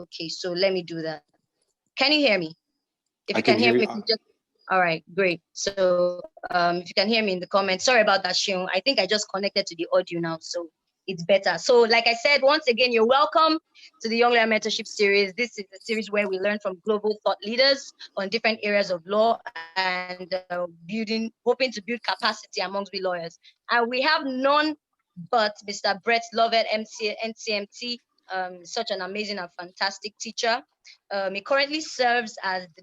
Okay, so let me do that. Can you hear me? If I you can hear me, you. All right, great. So if you can hear me in the comments, sorry about that, Shion. I think I just connected to the audio now, so it's better. So like I said, once again, you're welcome to the Young Lawyer Mentorship Series. This is a series where we learn from global thought leaders on different areas of law and hoping to build capacity amongst the lawyers. And we have none but Mr. Brett Lovett NCMT, such an amazing and fantastic teacher. He currently serves as the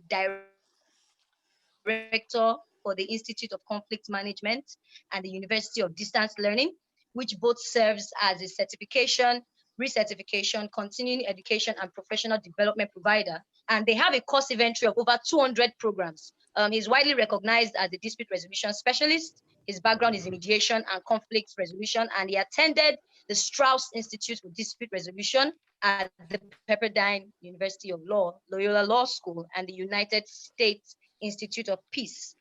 Director for the Institute of Conflict Management and the University of Distance Learning, which both serves as a certification, recertification, continuing education, and professional development provider. And they have a course inventory of over 200 programs. He's widely recognized as a dispute resolution specialist. His background is in mediation and conflict resolution, and he attended the Strauss Institute for Dispute Resolution at the Pepperdine University of Law, Loyola Law School, and the United States Institute of Peace.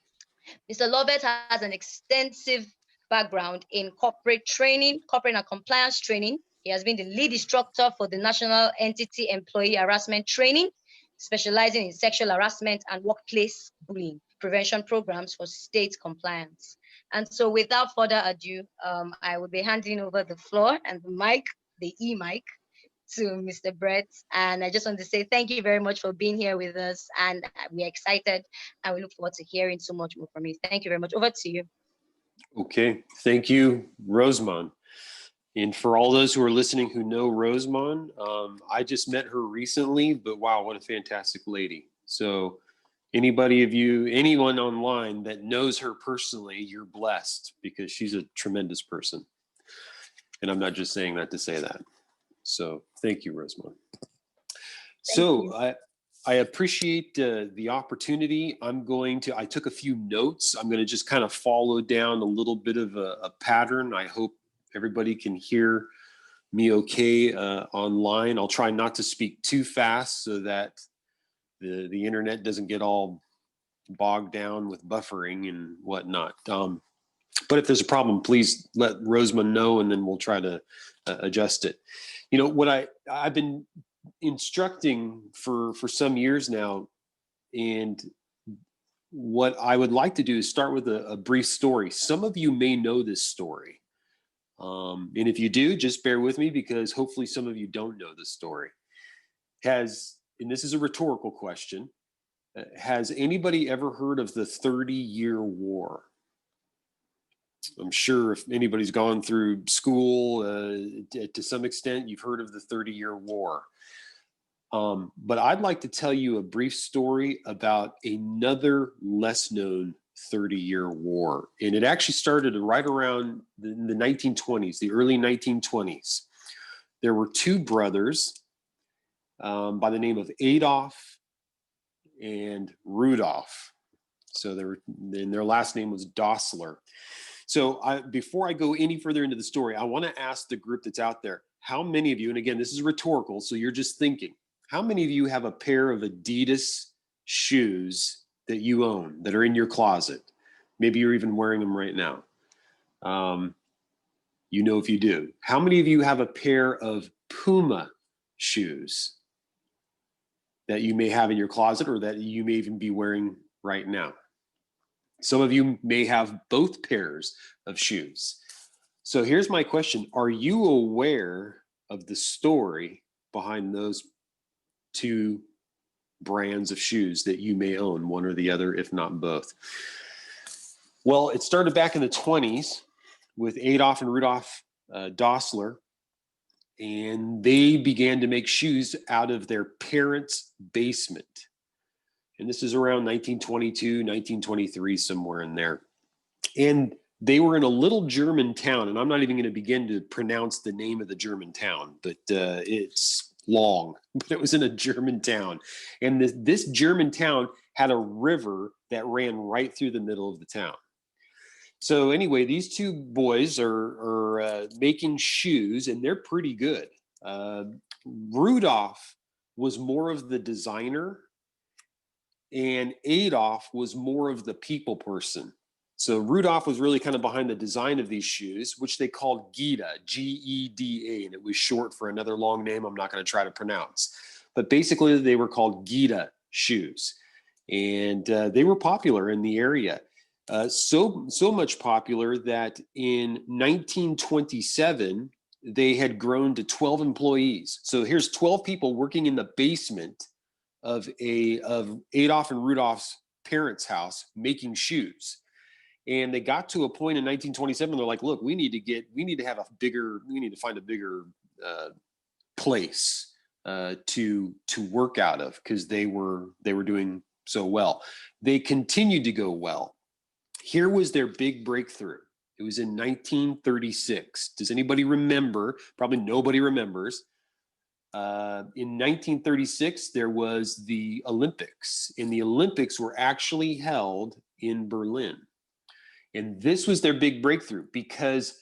Mr. Lovett has an extensive background in corporate training, corporate and compliance training. He has been the lead instructor for the National Entity Employee Harassment Training, specializing in sexual harassment and workplace bullying prevention programs for state compliance. And so without further ado, I will be handing over the floor and the mic, the e-mic, to Mr. Brett. And I just want to say thank you very much for being here with us. And we're excited and we look forward to hearing so much more from you. Thank you very much. Over to you. Okay, thank you, Rosemond. And for all those who are listening who know Rosemond, I just met her recently, but wow, what a fantastic lady. So anybody of you, anyone online that knows her personally, you're blessed because she's a tremendous person. And I'm not just saying that to say that. So thank you, Rosemond. So I appreciate the opportunity. I took a few notes. I'm going to just kind of follow down a little bit of a pattern. I hope everybody can hear me okay online. I'll try not to speak too fast so that the internet doesn't get all bogged down with buffering and whatnot. But if there's a problem, please let Rosemond know and then we'll try to adjust it. You know, what I've been instructing for some years now, and what I would like to do is start with a brief story. Some of you may know this story. And if you do, just bear with me because hopefully some of you don't know this story. And this is a rhetorical question, has anybody ever heard of the 30-year war? I'm sure if anybody's gone through school to some extent, you've heard of the 30-year war. But I'd like to tell you a brief story about another less known 30-year war. And it actually started right around the 1920s, the early 1920s. There were two brothers by the name of Adolf and Rudolph. So their last name was Dossler. So before I go any further into the story, I want to ask the group that's out there, how many of you, and again, this is rhetorical, so you're just thinking, how many of you have a pair of Adidas shoes that you own, that are in your closet? Maybe you're even wearing them right now. You know if you do. How many of you have a pair of Puma shoes that you may have in your closet or that you may even be wearing right now? Some of you may have both pairs of shoes. So here's my question. Are you aware of the story behind those two brands of shoes that you may own, one or the other, if not both? Well, it started back in the 20s with Adolf and Rudolf Dossler, and they began to make shoes out of their parents' basement. And this is around 1922, 1923, somewhere in there. And they were in a little German town, and I'm not even going to begin to pronounce the name of the German town, but it's long, but it was in a German town. And this German town had a river that ran right through the middle of the town. So anyway, these two boys are making shoes, and they're pretty good. Rudolph was more of the designer, and Adolf was more of the people person. So Rudolph was really kind of behind the design of these shoes, which they called Geda, G-E-D-A, and it was short for another long name I'm not going to try to pronounce. but basically they were called Gita shoes. And they were popular in the area. So much popular that in 1927, they had grown to 12 employees. So here's 12 people working in the basement of Adolf and Rudolph's parents' house making shoes. And they got to a point in 1927, they're like, look, we need to find a bigger place to work out of, because they were doing so well. They continued to go well. Here was their big breakthrough. It was in 1936. Does anybody remember? Probably nobody remembers. In 1936, there was the Olympics, and the Olympics were actually held in Berlin. And this was their big breakthrough because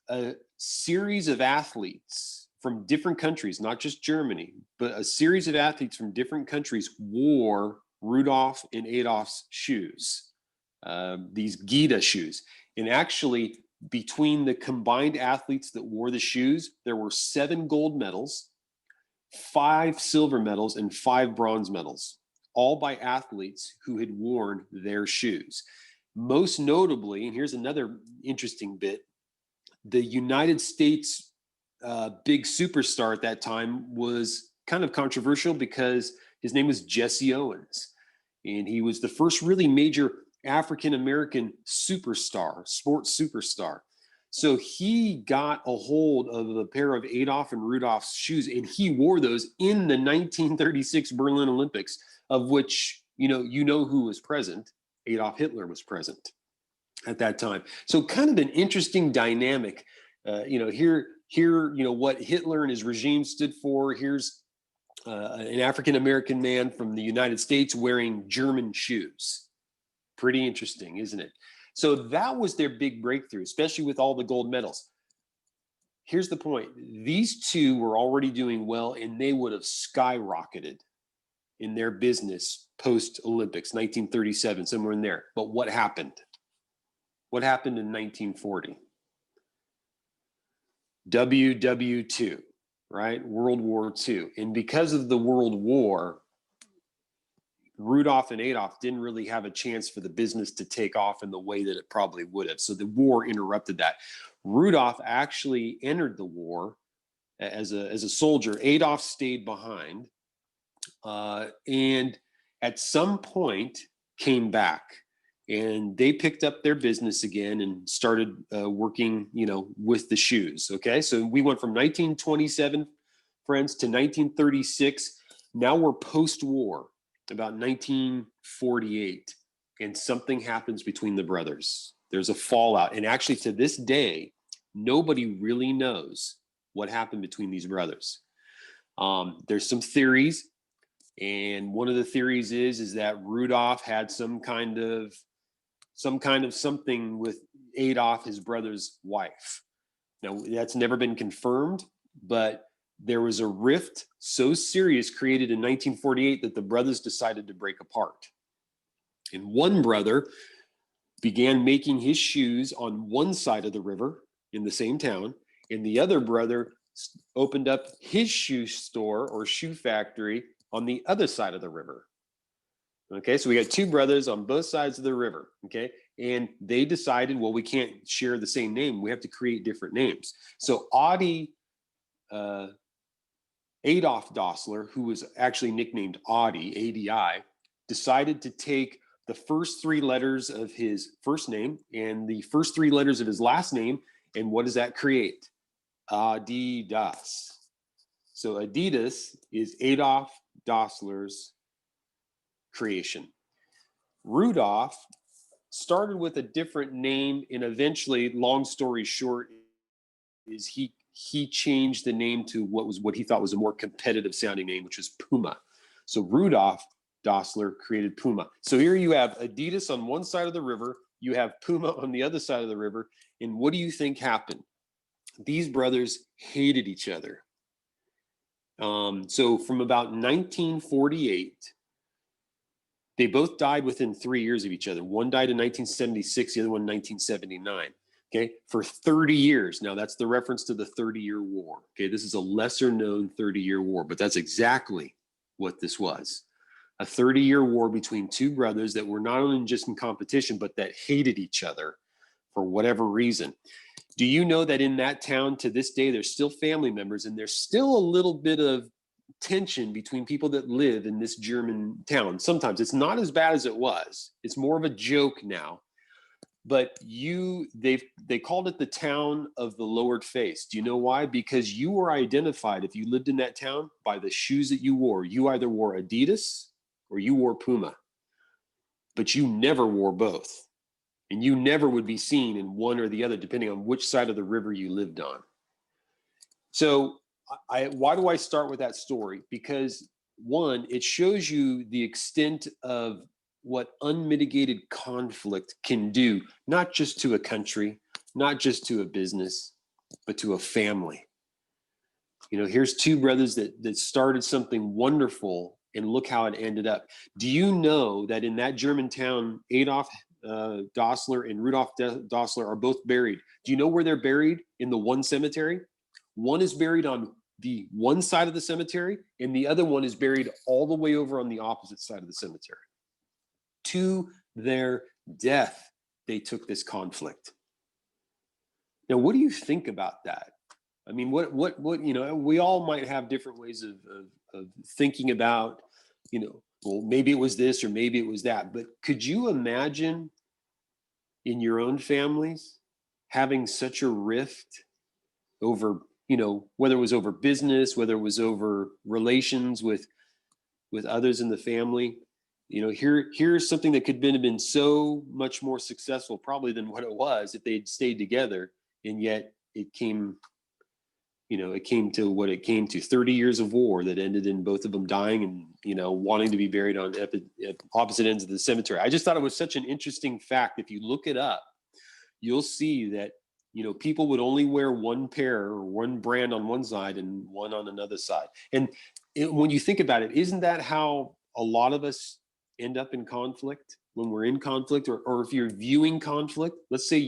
a series of athletes from different countries, not just Germany, but a series of athletes from different countries wore Rudolph and Adolph's shoes, these Gita shoes. And actually, between the combined athletes that wore the shoes, there were 7 gold medals, 5 silver medals, and 5 bronze medals, all by athletes who had worn their shoes. Most notably, and here's another interesting bit, the United States big superstar at that time was kind of controversial because his name was Jesse Owens. And he was the first really major African-American superstar, sports superstar. So he got a hold of a pair of Adolf and Rudolph's shoes, and he wore those in the 1936 Berlin Olympics, of which, you know who was present. Adolf Hitler was present at that time. So kind of an interesting dynamic. Here, what Hitler and his regime stood for. Here's an African-American man from the United States wearing German shoes. Pretty interesting, isn't it? So that was their big breakthrough, especially with all the gold medals. Here's the point. These two were already doing well, and they would have skyrocketed in their business post-Olympics, 1937, somewhere in there. But what happened? What happened in 1940? WW2, right? World War II. And because of the World War, Rudolph and Adolf didn't really have a chance for the business to take off in the way that it probably would have. So the war interrupted that. Rudolph actually entered the war as a soldier. Adolf stayed behind. And at some point came back, and they picked up their business again and started working, with the shoes. Okay, so we went from 1927, friends, to 1936. Now we're post-war, about 1948, and something happens between the brothers. There's a fallout, and actually to this day, nobody really knows what happened between these brothers. There's some theories. And one of the theories is that Rudolph had some kind of something with Adolf, his brother's wife. Now, that's never been confirmed, but there was a rift so serious created in 1948 that the brothers decided to break apart. And one brother began making his shoes on one side of the river in the same town, and the other brother opened up his shoe store or shoe factory on the other side of the river. Okay, so we got 2 brothers on both sides of the river. Okay, and they decided, well, we can't share the same name. We have to create different names. So Adolf Dassler, who was actually nicknamed Audi, ADI, decided to take the first 3 letters of his first name and the first 3 letters of his last name. And what does that create? Adidas. So Adidas is Adolf Dassler's creation. Rudolph started with a different name, and eventually, long story short, is he changed the name to what he thought was a more competitive sounding name, which was Puma. So Rudolph Dassler created Puma. So here you have Adidas on one side of the river, you have Puma on the other side of the river, and what do you think happened? These brothers hated each other. So from about 1948, they both died within 3 years of each other. One died in 1976, the other one in 1979. okay, for 30 years. Now that's the reference to the 30-year war. Okay, this is a lesser known 30-year war, but that's exactly what this was. A 30-year war between two brothers that were not only just in competition, but that hated each other for whatever reason. Do you know that in that town to this day, there's still family members and there's still a little bit of tension between people that live in this German town? Sometimes it's not as bad as it was. It's more of a joke now. But they called it the town of the lowered face. Do you know why? Because you were identified, if you lived in that town, by the shoes that you wore. You either wore Adidas or you wore Puma, but you never wore both. And you never would be seen in one or the other, depending on which side of the river you lived on. So why do I start with that story? Because one, it shows you the extent of what unmitigated conflict can do, not just to a country, not just to a business, but to a family. You know, here's two brothers that started something wonderful, and look how it ended up. Do you know that in that German town, Adolf Dassler and Rudolf Dassler are both buried? Do you know where they're buried? In the one cemetery. One is buried on the one side of the cemetery, and the other one is buried all the way over on the opposite side of the cemetery. To their death, they took this conflict. Now, what do you think about that? I mean, what you know, we all might have different ways of thinking about, you know, well, maybe it was this or maybe it was that, but could you imagine in your own families having such a rift over, you know, whether it was over business, whether it was over relations with others in the family? You know, here's something that could have been so much more successful probably than what it was if they'd stayed together, and yet it came, you know, it came to what it came to, 30 years of war that ended in both of them dying and, you know, wanting to be buried on at opposite ends of the cemetery. I just thought it was such an interesting fact. If you look it up, you'll see that, you know, people would only wear one pair or one brand on one side and one on another side. And when you think about it, isn't that how a lot of us end up in conflict when we're in conflict, or if you're viewing conflict? Let's say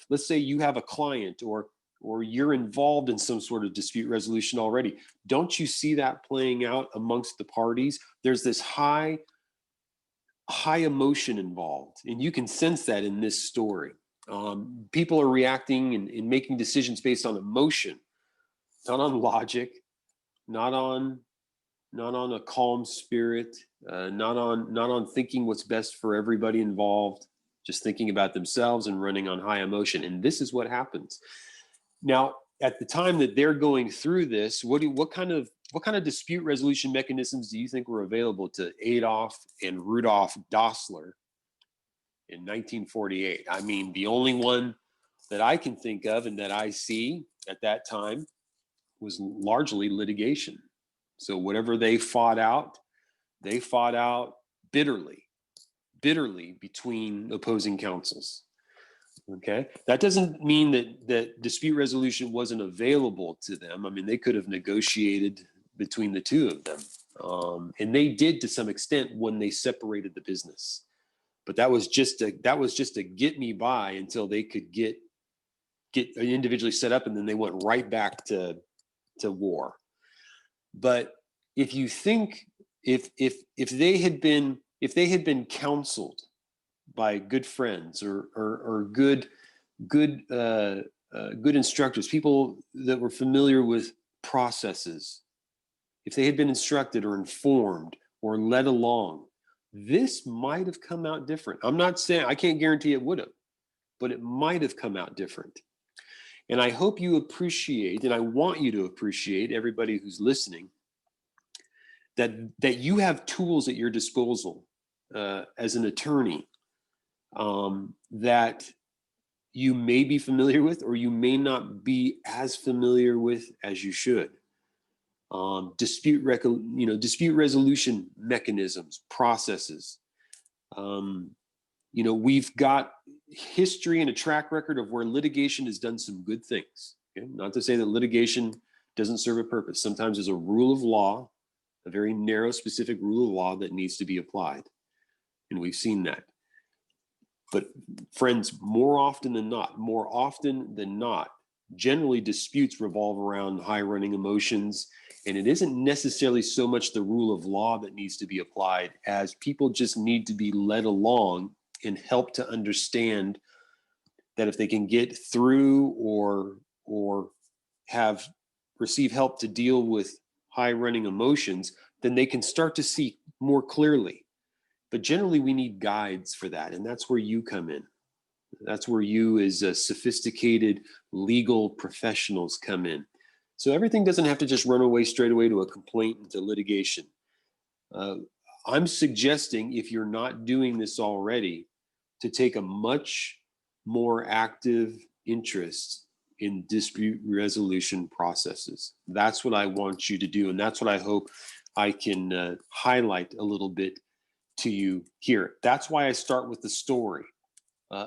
let's say you have a client or you're involved in some sort of dispute resolution already. Don't you see that playing out amongst the parties? There's this high emotion involved, and you can sense that in this story. People are reacting and making decisions based on emotion, not on logic, not on a calm spirit, not on thinking what's best for everybody involved, just thinking about themselves and running on high emotion. And this is what happens. Now, at the time that they're going through this, what kind of dispute resolution mechanisms do you think were available to Adolf and Rudolf Dassler in 1948? I mean, the only one that I can think of and that I see at that time was largely litigation. So whatever they fought out bitterly between opposing counsels. Okay, that doesn't mean that dispute resolution wasn't available to them. I mean, they could have negotiated between the two of them, and they did to some extent when they separated the business. But that was just a get me by until they could get individually set up, and then they went right back to war. But if you think if they had been counseled by good friends or good instructors, people that were familiar with processes, if they had been instructed or informed or led along, this might have come out different. I'm not saying, I can't guarantee it would have, but it might have come out different. And I hope you appreciate, and I want you to appreciate, everybody who's listening, that you have tools at your disposal as an attorney that you may be familiar with, or you may not be as familiar with as you should. Dispute resolution mechanisms, processes. We've got history and a track record of where litigation has done some good things. Okay? Not to say that litigation doesn't serve a purpose. Sometimes there's a rule of law, a very narrow, specific rule of law that needs to be applied. And we've seen that. But friends, more often than not, generally disputes revolve around high running emotions. And it isn't necessarily so much the rule of law that needs to be applied as people just need to be led along and help to understand that if they can get through or receive help to deal with high running emotions, then they can start to see more clearly. But generally we need guides for that. And that's where you come in. That's where you as sophisticated legal professionals come in. So everything doesn't have to just run away straight away to a complaint and to litigation. I'm suggesting, if you're not doing this already, to take a much more active interest in dispute resolution processes. That's what I want you to do. And that's what I hope I can highlight a little bit to you here. That's why I start with the story.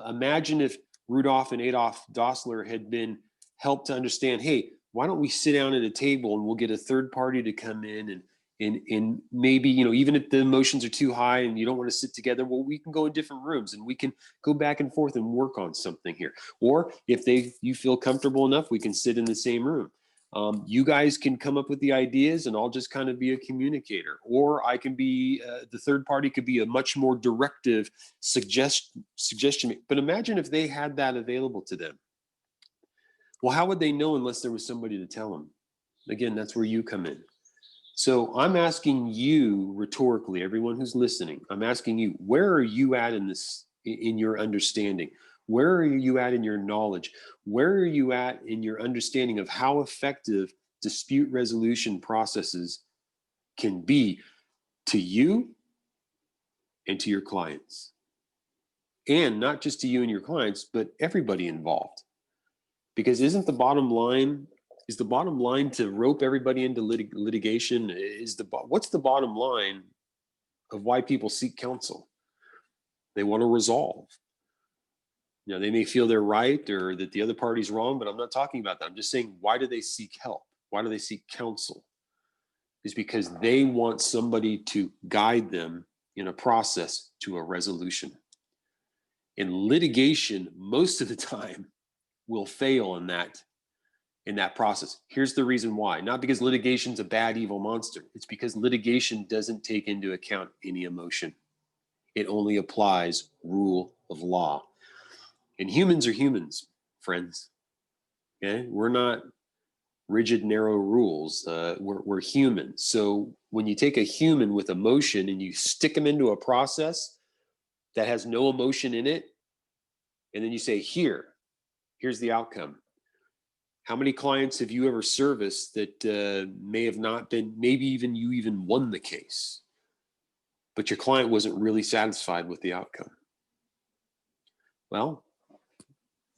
Imagine if Rudolph and Adolf Dassler had been helped to understand, hey, why don't we sit down at a table and we'll get a third party to come in and maybe, even if the emotions are too high and you don't want to sit together, well, we can go in different rooms and we can go back and forth and work on something here. Or if you feel comfortable enough, we can sit in the same room. You guys can come up with the ideas and I'll just kind of be a communicator, or I can be, the third party could be a much more directive suggestion. But imagine if they had that available to them. Well, how would they know unless there was somebody to tell them? Again, that's where you come in. So I'm asking you rhetorically, everyone who's listening, I'm asking you, where are you at in your understanding? Where are you at in your knowledge? Where are you at in your understanding of how effective dispute resolution processes can be to you and to your clients? And not just to you and your clients, but everybody involved. Because isn't the bottom line, to rope everybody into litigation? What's the bottom line of why people seek counsel? They want to resolve. They may feel they're right or that the other party's wrong, but I'm not talking about that. I'm just saying, why do they seek help? Why do they seek counsel? It's because they want somebody to guide them in a process to a resolution. And litigation, most of the time, will fail in that process. Here's the reason why. Not because litigation's a bad, evil monster. It's because litigation doesn't take into account any emotion. It only applies rule of law. And humans are humans, friends. Okay? We're not rigid, narrow rules. We're humans. So when you take a human with emotion and you stick them into a process that has no emotion in it, and then you say, here's the outcome. How many clients have you ever serviced that may have not been, maybe even you even won the case, but your client wasn't really satisfied with the outcome? Well,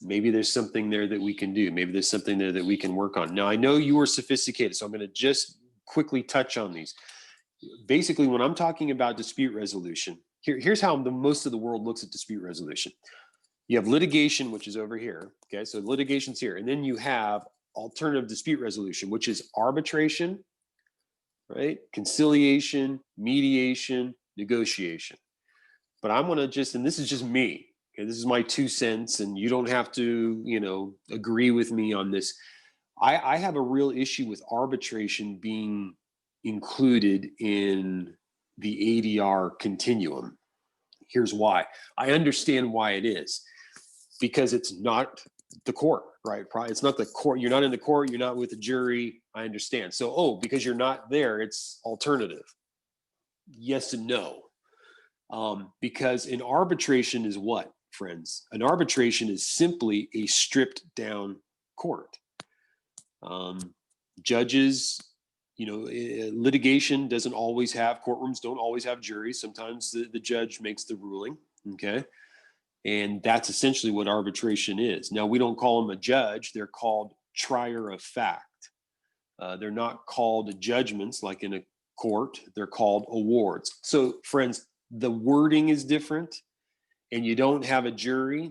maybe there's something there that we can do. Maybe there's something there that we can work on. Now, I know you are sophisticated, so I'm going to just quickly touch on these. Basically, when I'm talking about dispute resolution, here's how most of the world looks at dispute resolution. You have litigation, which is over here. Okay, so litigation's here. And then you have alternative dispute resolution, which is arbitration, right? Conciliation, mediation, negotiation. But I'm going to just, and this is just me, okay, this is my 2 cents, and you don't have to, agree with me on this. I have a real issue with arbitration being included in the ADR continuum. Here's why. I understand why it is. Because it's not the court, right? It's not the court. You're not in the court. You're not with the jury. I understand. So, because you're not there, it's alternative. Yes and no. Because an arbitration is what, friends? An arbitration is simply a stripped down court. Judges, litigation doesn't always have, courtrooms don't always have juries. Sometimes the judge makes the ruling, okay? And that's essentially what arbitration is. Now, we don't call them a judge. They're called trier of fact. They're not called judgments like in a court. They're called awards. So, friends, the wording is different, and you don't have a jury,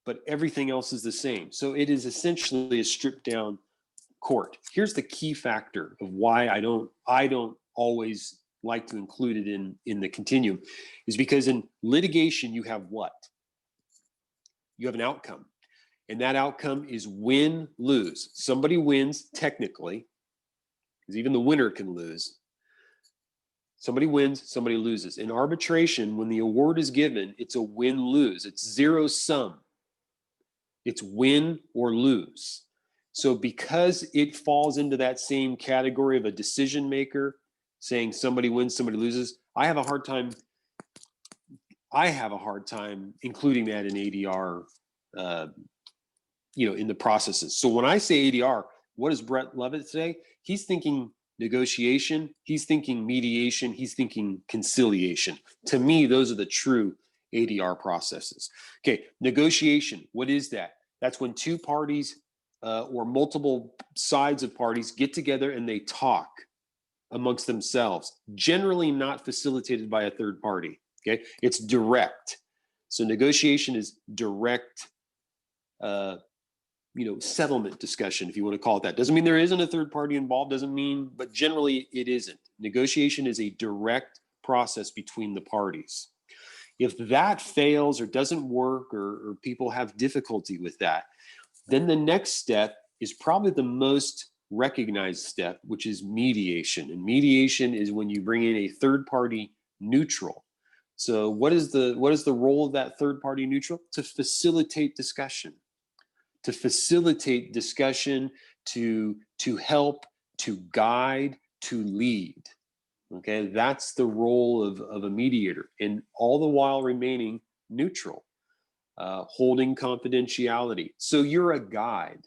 but everything else is the same. So it is essentially a stripped down court. Here's the key factor of why I don't always like to include it in the continuum, is because in litigation, you have what? you have an outcome. And that outcome is win-lose. Somebody wins technically, because even the winner can lose. Somebody wins, somebody loses. In arbitration, when the award is given, it's a win-lose. It's zero sum. It's win or lose. So because it falls into that same category of a decision maker, saying somebody wins, somebody loses, I have a hard time including that in ADR, in the processes. So when I say ADR, what does Brett Lovett say? He's thinking negotiation, he's thinking mediation, he's thinking conciliation. To me, those are the true ADR processes. Okay, negotiation, what is that? That's when two parties or multiple sides of parties get together and they talk amongst themselves, generally not facilitated by a third party. Okay, it's direct. So negotiation is direct, settlement discussion, if you want to call it that. Doesn't mean there isn't a third party involved, but generally it isn't. Negotiation is a direct process between the parties. If that fails or doesn't work, or people have difficulty with that, then the next step is probably the most recognized step, which is mediation. And mediation is when you bring in a third party neutral. So what is the role of that third party neutral? To facilitate discussion. To facilitate discussion, to help, to guide, to lead. Okay, that's the role of a mediator, and all the while remaining neutral, holding confidentiality. So you're a guide.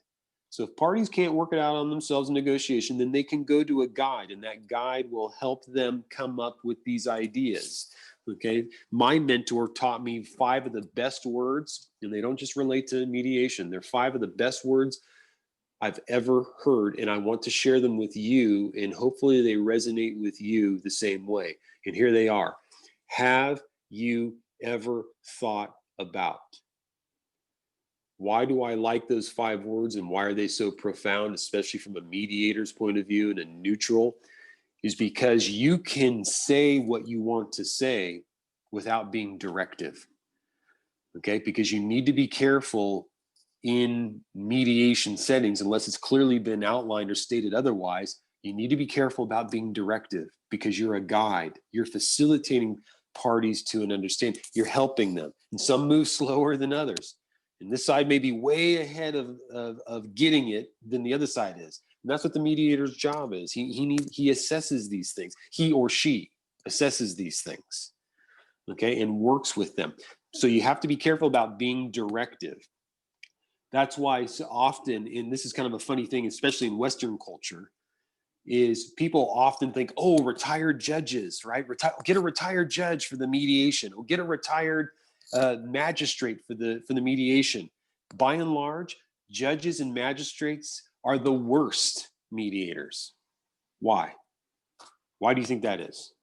So if parties can't work it out on themselves in negotiation, then they can go to a guide, and that guide will help them come up with these ideas. Okay, my mentor taught me 5 of the best words, and they don't just relate to mediation. They're 5 of the best words I've ever heard, and I want to share them with you, and hopefully they resonate with you the same way. And here they are. Have you ever thought about? Why do I like those 5 words, and why are they so profound, especially from a mediator's point of view and a neutral? Is because you can say what you want to say without being directive. Okay, because you need to be careful in mediation settings, unless it's clearly been outlined or stated otherwise. You need to be careful about being directive, because you're a guide. You're facilitating parties to an understanding. You're helping them, and some move slower than others. And this side may be way ahead of getting it than the other side is. And that's what the mediator's job is. He assesses these things. He or she assesses these things, okay, and works with them. So you have to be careful about being directive. That's why so often, and this is kind of a funny thing, especially in Western culture, is people often think, oh, retired judges, right? Get a retired judge for the mediation, or get a retired magistrate for the mediation. By and large, judges and magistrates are the worst mediators. Why? Why do you think that is?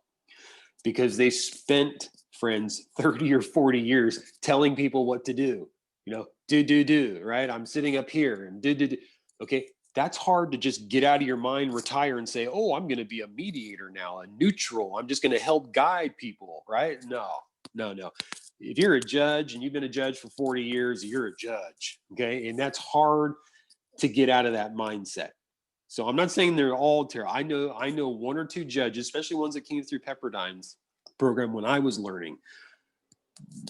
Because they spent, friends, 30 or 40 years telling people what to do. Do, right? I'm sitting up here and do. Okay, that's hard to just get out of your mind, retire, and say, oh, I'm going to be a mediator now, a neutral. I'm just going to help guide people, right? No. If you're a judge and you've been a judge for 40 years, you're a judge, okay? And that's hard to get out of that mindset. So I'm not saying they're all terrible. I know 1 or 2 judges, especially ones that came through Pepperdine's program when I was learning,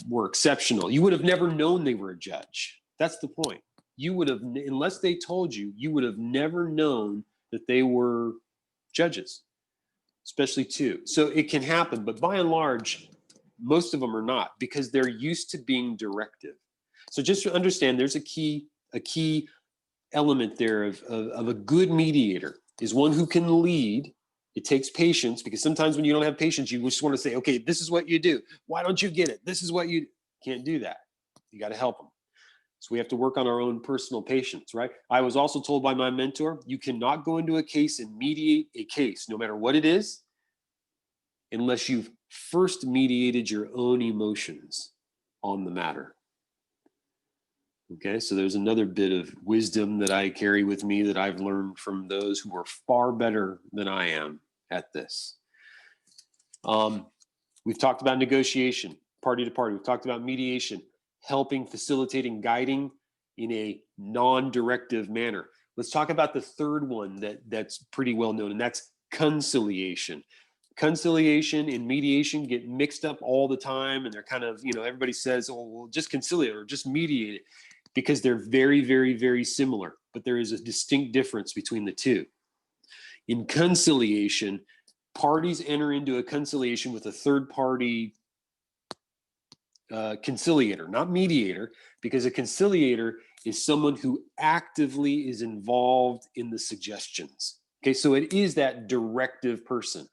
were exceptional. You would have never known they were a judge. That's the point. You would have, unless they told you, you would have never known that they were judges, especially 2. So it can happen, but by and large, most of them are not, because they're used to being directive. So just to understand, there's a key element there of a good mediator is one who can lead. It takes patience, because sometimes when you don't have patience, you just want to say, okay, this is what you do. Why don't you get it? This is what you can't do that. You got to help them. So we have to work on our own personal patience, right? I was also told by my mentor, you cannot go into a case and mediate a case, no matter what it is, unless you've first mediated your own emotions on the matter. Okay, so there's another bit of wisdom that I carry with me that I've learned from those who are far better than I am at this. We've talked about negotiation, party to party. We've talked about mediation. helping, facilitating, guiding in a non-directive manner. Let's talk about the third one that's pretty well known, and that's conciliation. Conciliation and mediation get mixed up all the time, and they're kind of, everybody says, oh, well, just conciliate or just mediate it, because they're very, very, very similar, but there is a distinct difference between the two. In conciliation, parties enter into a conciliation with a third party conciliator, not mediator, because a conciliator is someone who actively is involved in the suggestions. Okay, so it is that directive person.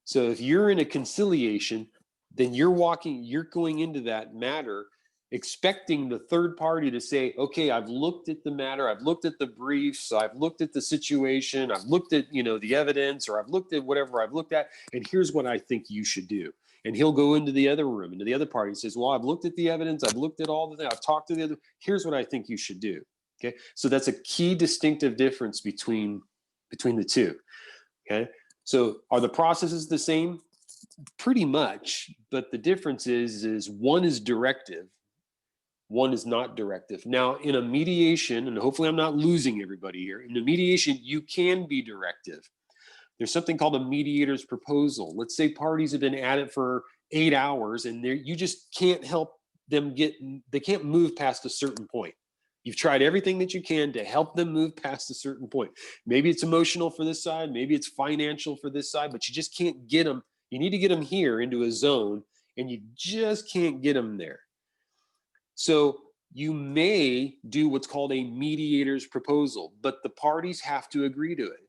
So if you're in a conciliation, then you're going into that matter expecting the third party to say, okay, I've looked at the matter, I've looked at the briefs, I've looked at the situation, I've looked at, the evidence, or I've looked at whatever I've looked at, and here's what I think you should do. And he'll go into the other room, into the other party, and says, well, I've looked at the evidence, I've looked at all the things, I've talked to the other, here's what I think you should do. Okay, so that's a key distinctive difference between the two. Okay, so are the processes the same? Pretty much, but the difference is one is directive, one is not directive. Now, in a mediation, and hopefully I'm not losing everybody here, in a mediation, you can be directive. There's something called a mediator's proposal. Let's say parties have been at it for 8 hours, and you just can't help them they can't move past a certain point. You've tried everything that you can to help them move past a certain point. Maybe it's emotional for this side, maybe it's financial for this side, but you just can't get them. You need to get them here into a zone, and you just can't get them there. So you may do what's called a mediator's proposal, but the parties have to agree to it.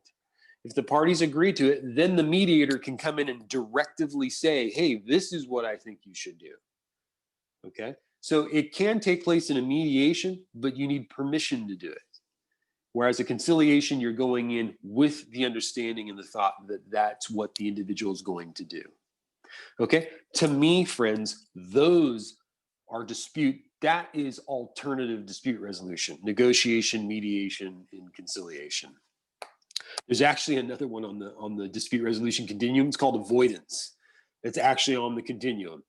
If the parties agree to it, then the mediator can come in and directively say, hey, this is what I think you should do. Okay? So it can take place in a mediation, but you need permission to do it. Whereas a conciliation, you're going in with the understanding and the thought that that's what the individual is going to do. Okay? To me, friends, those are that is alternative dispute resolution, negotiation, mediation, and conciliation. There's actually another one on the dispute resolution continuum. It's called avoidance. It's actually on the continuum.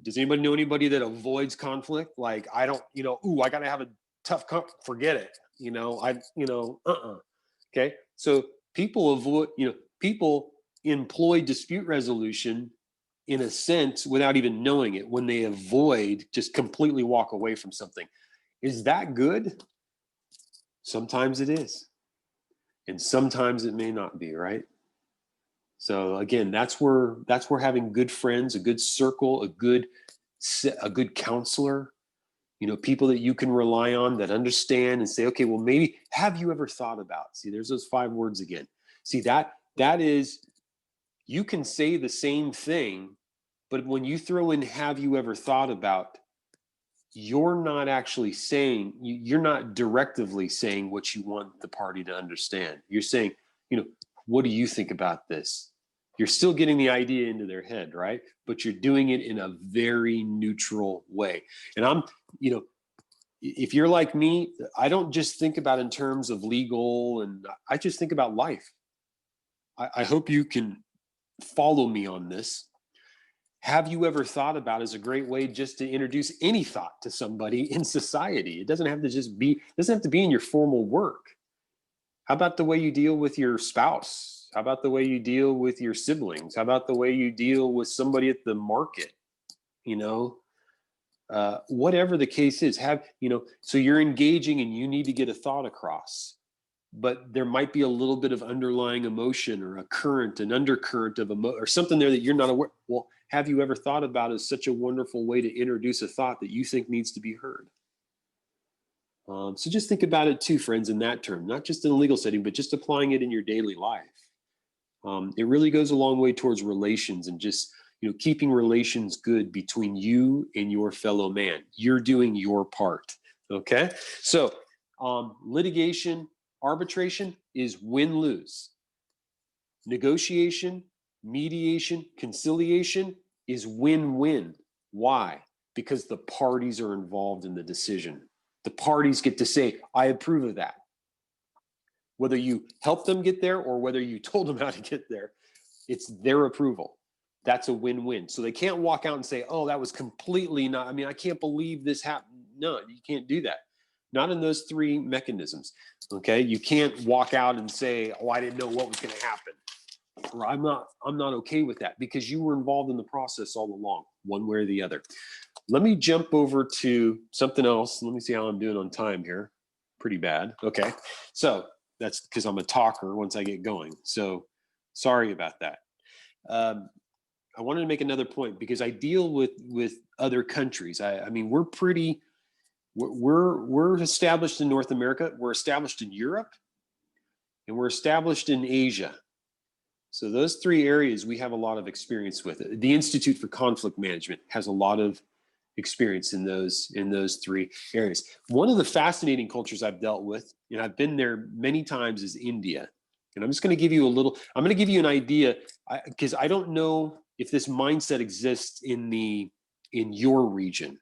Does anybody know anybody that avoids conflict? Like, I don't, I got to have a tough, forget it. Okay. So people employ dispute resolution in a sense without even knowing it, when they avoid, just completely walk away from something. Is that good? Sometimes it is. And sometimes it may not be, right? So again, that's where having good friends, a good circle, a good counselor, people that you can rely on, that understand and say, okay, well, maybe, have you ever thought about, see, there's those 5 words again. See, that is, you can say the same thing, but when you throw in, have you ever thought about, you're not actually saying, you're not directively saying what you want the party to understand. You're saying, what do you think about this? You're still getting the idea into their head, right? But you're doing it in a very neutral way. And if you're like me, I don't just think about in terms of legal, and I just think about life. I hope you can follow me on this. Have you ever thought about is a great way just to introduce any thought to somebody in society. It doesn't have to be in your formal work. How about the way you deal with your spouse? How about the way you deal with your siblings? How about the way you deal with somebody at the market? Whatever the case is, so you're engaging and you need to get a thought across, but there might be a little bit of underlying emotion or an undercurrent of or something there that you're not aware. Well, have you ever thought about as such a wonderful way to introduce a thought that you think needs to be heard? So just think about it too, friends, in that term, not just in a legal setting, but just applying it in your daily life. It really goes a long way towards relations and just, keeping relations good between you and your fellow man. You're doing your part, okay? So litigation, arbitration is win-lose. Negotiation, mediation, conciliation is win-win. Why? Because the parties are involved in the decision. The parties get to say, I approve of that. Whether you helped them get there or whether you told them how to get there, it's their approval. that's a win-win. So they can't walk out and say, oh, that was completely not, I mean, I can't believe this happened. No, you can't do that. Not in those three mechanisms, okay? You can't walk out and say, oh, I didn't know what was gonna happen. Or I'm not okay with that, because you were involved in the process all along, one way or the other. Let me jump over to something else. Let me see how I'm doing on time here. Pretty bad, okay. So that's because I'm a talker once I get going. So sorry about that. I wanted to make another point, because I deal with other countries. I mean, we're established in North America, we're established in Europe, and we're established in Asia. So those three areas we have a lot of experience with. The Institute for Conflict Management has a lot of experience in those three areas. One of the fascinating cultures I've dealt with, and I've been there many times, is India. And I'm just going to give you I'm going to give you an idea, because I don't know if this mindset exists in your region.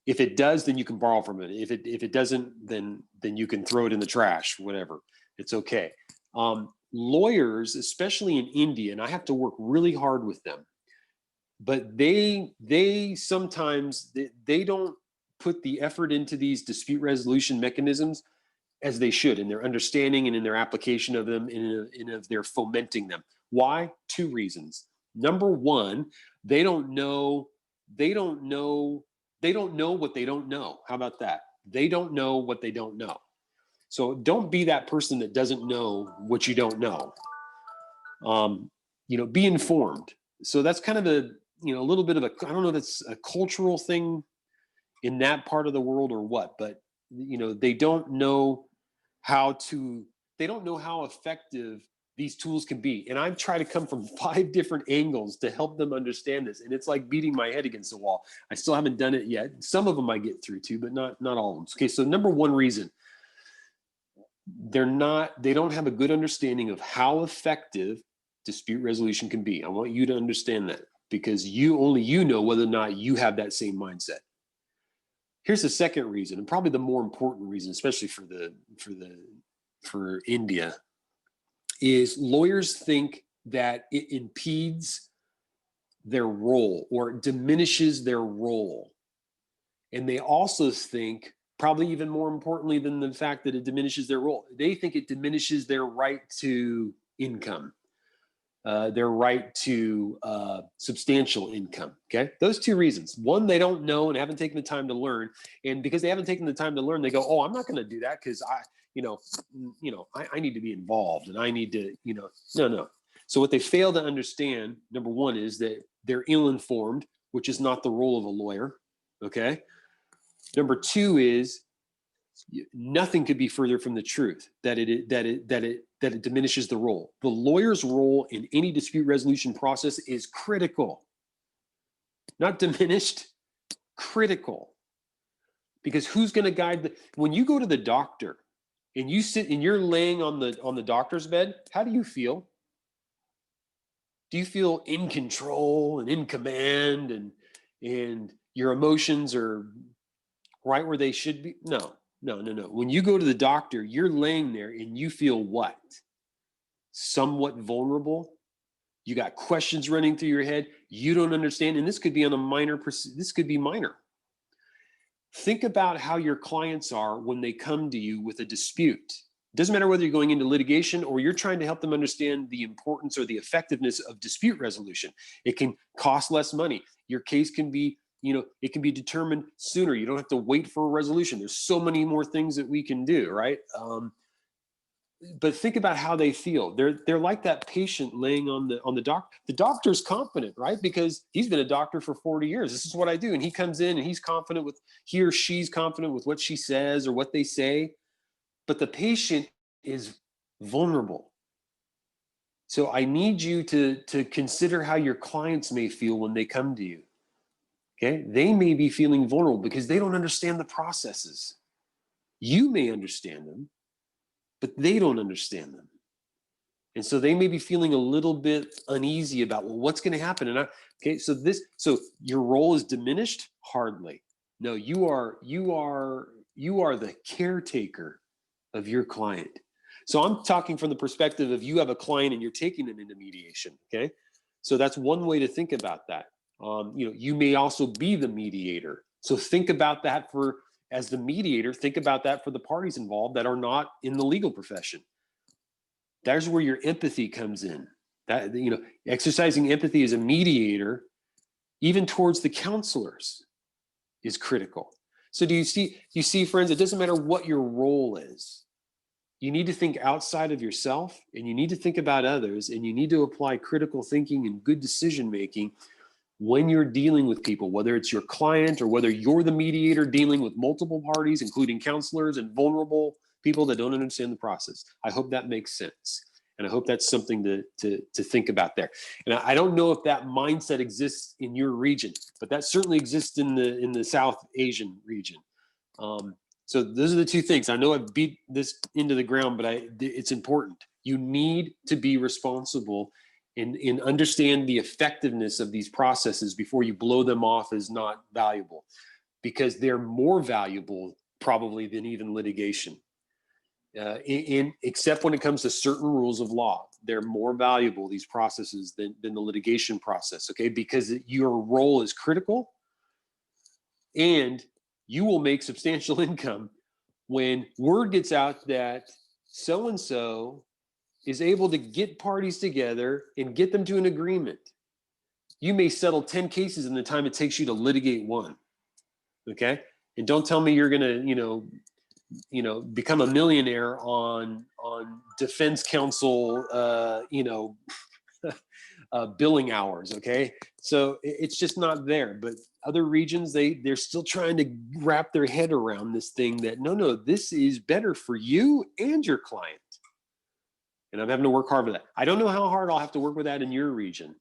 If it does, then you can borrow from it. If it doesn't, then you can throw it in the trash, whatever. It's okay. Lawyers, especially in India, and I have to work really hard with them, but they sometimes they don't put the effort into these dispute resolution mechanisms as they should, in their understanding and in their application of them, and in their fomenting them. Why? Two reasons. Number one, they don't know what they don't know. How about that? They don't know what they don't know. So don't be that person that doesn't know what you don't know. Be informed. So that's kind of a little bit of a, I don't know if it's a cultural thing in that part of the world or what, but they don't know how effective these tools can be. And I've tried to come from 5 different angles to help them understand this. And it's like beating my head against the wall. I still haven't done it yet. Some of them I get through to, but not all of them. Okay, so number one reason, they don't have a good understanding of how effective dispute resolution can be. I want you to understand that, because only you know whether or not you have that same mindset. Here's the second reason, and probably the more important reason, especially for India, is lawyers think that it impedes their role or diminishes their role. And they also think, probably even more importantly than the fact that it diminishes their role, they think it diminishes their right to income, their right to substantial income. Okay, those two reasons. One, they don't know and haven't taken the time to learn, and because they haven't taken the time to learn, they go, "Oh, I'm not going to do that because I need to be involved, and I need to, no." So what they fail to understand, number one, is that they're ill-informed, which is not the role of a lawyer. Okay. Number two is, nothing could be further from the truth that it diminishes the role. The lawyer's role in any dispute resolution process is critical, not diminished, critical. Because who's going to guide when you go to the doctor and you sit and you're laying on the doctor's bed, how do you feel? Do you feel in control and in command, and your emotions are right where they should be? No. When you go to the doctor, you're laying there and you feel what? Somewhat vulnerable. You got questions running through your head. You don't understand. And this could be this could be minor. Think about how your clients are when they come to you with a dispute. It doesn't matter whether you're going into litigation or you're trying to help them understand the importance or the effectiveness of dispute resolution. It can cost less money. Your case can be, it can be determined sooner. You don't have to wait for a resolution. There's so many more things that we can do, right? But think about how they feel. They're like that patient laying on the doc. The doctor's confident, right? Because he's been a doctor for 40 years. This is what I do. And he comes in and he or she's confident with what she says or what they say. But the patient is vulnerable. So I need you to consider how your clients may feel when they come to you. Okay, they may be feeling vulnerable because they don't understand the processes. You may understand them, but they don't understand them. And so they may be feeling a little bit uneasy about, well, what's going to happen? And so your role is diminished? Hardly. No, you are the caretaker of your client. So I'm talking from the perspective of, you have a client and you're taking them into mediation. Okay. So that's one way to think about that. You may also be the mediator. So think about that as the mediator, think about that for the parties involved that are not in the legal profession. There's where your empathy comes in. That, exercising empathy as a mediator, even towards the counselors, is critical. So you see, friends, it doesn't matter what your role is. You need to think outside of yourself, and you need to think about others, and you need to apply critical thinking and good decision-making when you're dealing with people, whether it's your client or whether you're the mediator dealing with multiple parties, including counselors and vulnerable people that don't understand the process. I hope that makes sense. And I hope that's something to think about there. And I don't know if that mindset exists in your region, but that certainly exists in the South Asian region. So those are the two things. I know I've beat this into the ground, but it's important. You need to be responsible and understand the effectiveness of these processes before you blow them off as not valuable, because they're more valuable probably than even litigation. Except when it comes to certain rules of law, they're more valuable, these processes, than the litigation process, okay? Because your role is critical, and you will make substantial income when word gets out that so-and-so is able to get parties together and get them to an agreement. You may settle 10 cases in the time it takes you to litigate one, okay? And don't tell me you're gonna, become a millionaire on defense counsel, billing hours, okay? So it's just not there. But other regions, they're still trying to wrap their head around this thing that, no, this is better for you and your client. And I'm having to work hard with that. I don't know how hard I'll have to work with that in your region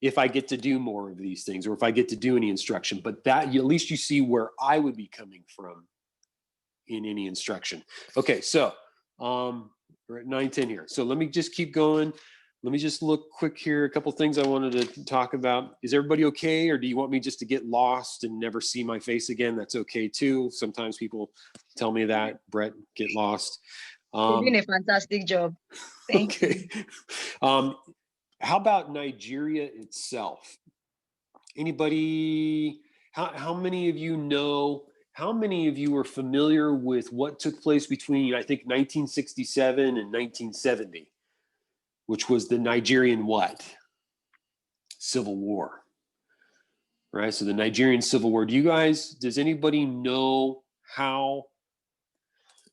if I get to do more of these things, or if I get to do any instruction. But that, at least you see where I would be coming from in any instruction. Okay, so we're at 9:10 here. So let me just keep going. Let me just look quick here. A couple things I wanted to talk about. Is everybody okay, or do you want me just to get lost and never see my face again? That's okay too. Sometimes people tell me that, Brett, get lost. You're doing a fantastic job. Thank you. How about Nigeria itself? Anybody, how many of you know, how many of you are familiar with what took place between, I think, 1967 and 1970, which was the Nigerian what? Civil War, right? So the Nigerian Civil War. Does anybody know how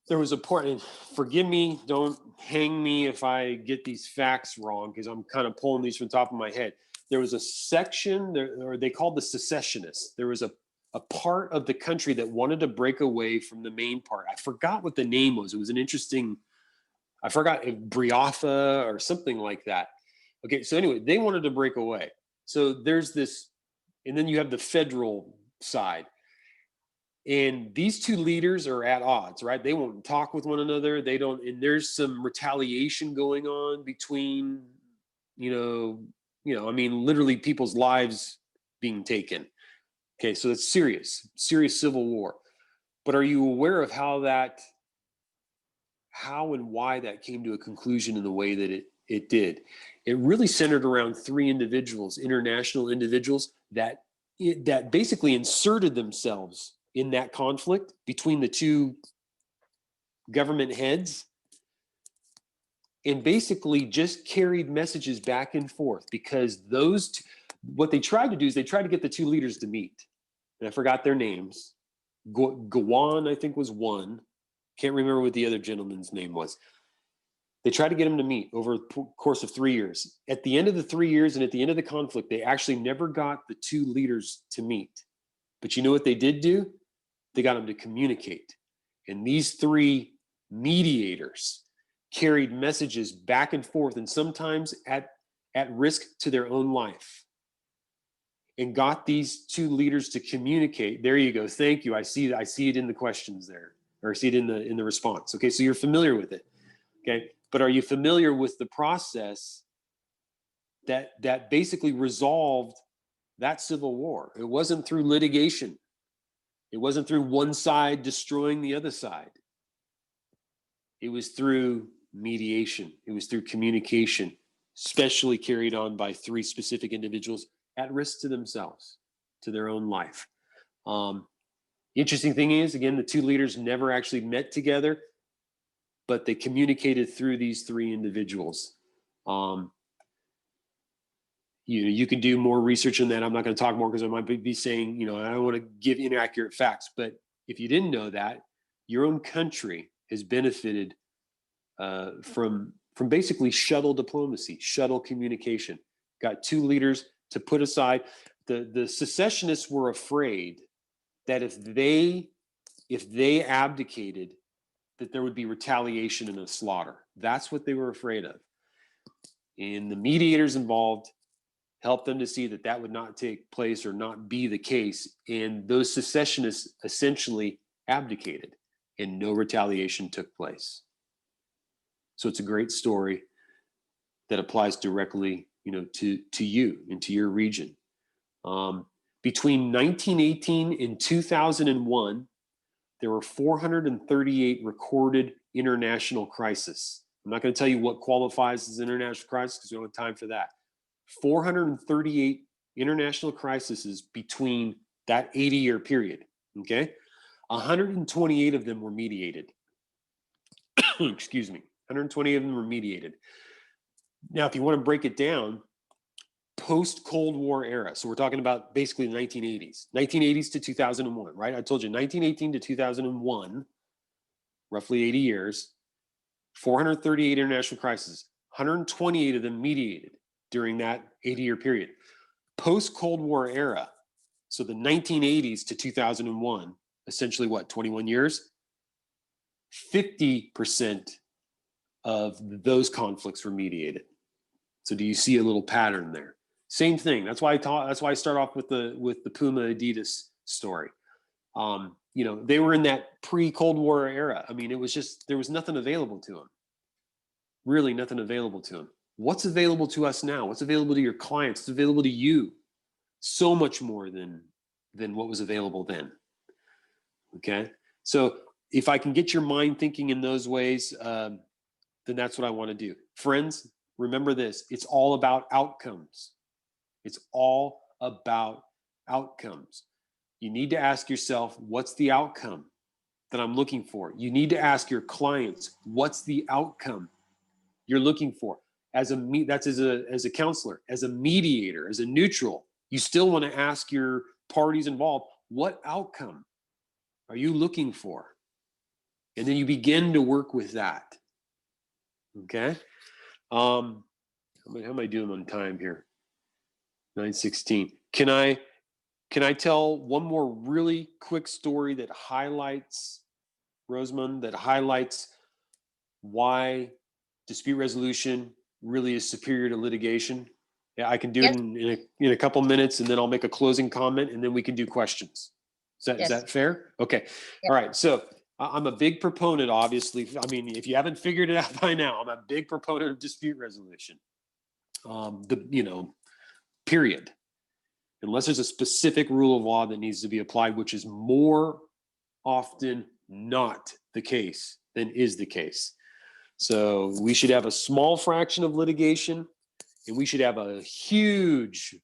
there was a part, and forgive me, don't hang me if I get these facts wrong, because I'm kind of pulling these from the top of my head. There was a section there, or they called the secessionists. There was a part of the country that wanted to break away from the main part. I forgot what the name was. It was an interesting, I forgot, Briatha or something like that. Okay, so anyway, they wanted to break away. So there's this, and then you have the federal side. And these two leaders are at odds, right? They won't talk with one another. They don't, and there's some retaliation going on between, literally people's lives being taken. Okay, so it's serious civil war. But are you aware of how and why that came to a conclusion in the way that it did? It really centered around three individuals, international individuals that basically inserted themselves in that conflict between the two government heads, and basically just carried messages back and forth, because what they tried to do is they tried to get the two leaders to meet. And I forgot their names. Gawan, I think, was one. Can't remember what the other gentleman's name was. They tried to get him to meet over the course of 3 years. At the end of the 3 years and at the end of the conflict, they actually never got the two leaders to meet. But you know what they did do? They got them to communicate. And these three mediators carried messages back and forth, and sometimes at risk to their own life, and got these two leaders to communicate. There you go. Thank you. I see it in the questions there, or I see it in the response. Okay, so you're familiar with it. Okay, but are you familiar with the process that basically resolved that civil war? It wasn't through litigation. It wasn't through one side destroying the other side. It was through mediation. It was through communication. especially carried on by 3 specific individuals at risk to themselves, to their own life. Interesting thing is, again, the 2 leaders never actually met together, but they communicated through these 3 individuals. You can do more research on that. I'm not going to talk more because I might be saying, I don't want to give inaccurate facts. But if you didn't know that, your own country has benefited from basically shuttle diplomacy, shuttle communication. Got 2 leaders to put aside. The secessionists were afraid that if they abdicated, that there would be retaliation and a slaughter. That's what they were afraid of. And the mediators involved helped them to see that that would not take place or not be the case. And those secessionists essentially abdicated and no retaliation took place. So it's a great story that applies directly, to you and to your region. Between 1918 and 2001, there were 438 recorded international crises. I'm not going to tell you what qualifies as international crisis because we don't have time for that. 438 international crises between that 80-year period, okay? 128 of them were mediated. Excuse me. 128 of them were mediated. Now, if you want to break it down, post-Cold War era, so we're talking about basically the 1980s to 2001, right? I told you 1918 to 2001, roughly 80 years, 438 international crises, 128 of them mediated during that 80-year period. Post-Cold War era, so the 1980s to 2001, essentially what, 21 years? 50% of those conflicts were mediated. So do you see a little pattern there? Same thing. That's why I start off with the Puma Adidas story. They were in that pre-Cold War era. I mean, it was just, there was nothing available to them. Really nothing available to them. What's available to us now? What's available to your clients? What's available to you? So much more than what was available then. Okay? So if I can get your mind thinking in those ways, then that's what I want to do. Friends, remember this. It's all about outcomes. It's all about outcomes. You need to ask yourself, what's the outcome that I'm looking for? You need to ask your clients, what's the outcome you're looking for? As a counselor, as a mediator, as a neutral, you still want to ask your parties involved, what outcome are you looking for? And then you begin to work with that. Okay? How am I doing on time here? 9:16. Can I tell one more really quick story that highlights, Rosemond, that highlights why dispute resolution really is superior to litigation? Yeah, I can do it in a couple minutes, and then I'll make a closing comment, and then we can do questions. Is that fair? Okay. Yep. All right. So I'm a big proponent, obviously. I mean, if you haven't figured it out by now, I'm a big proponent of dispute resolution. Period. Unless there's a specific rule of law that needs to be applied, which is more often not the case than is the case. So we should have a small fraction of litigation, and we should have a huge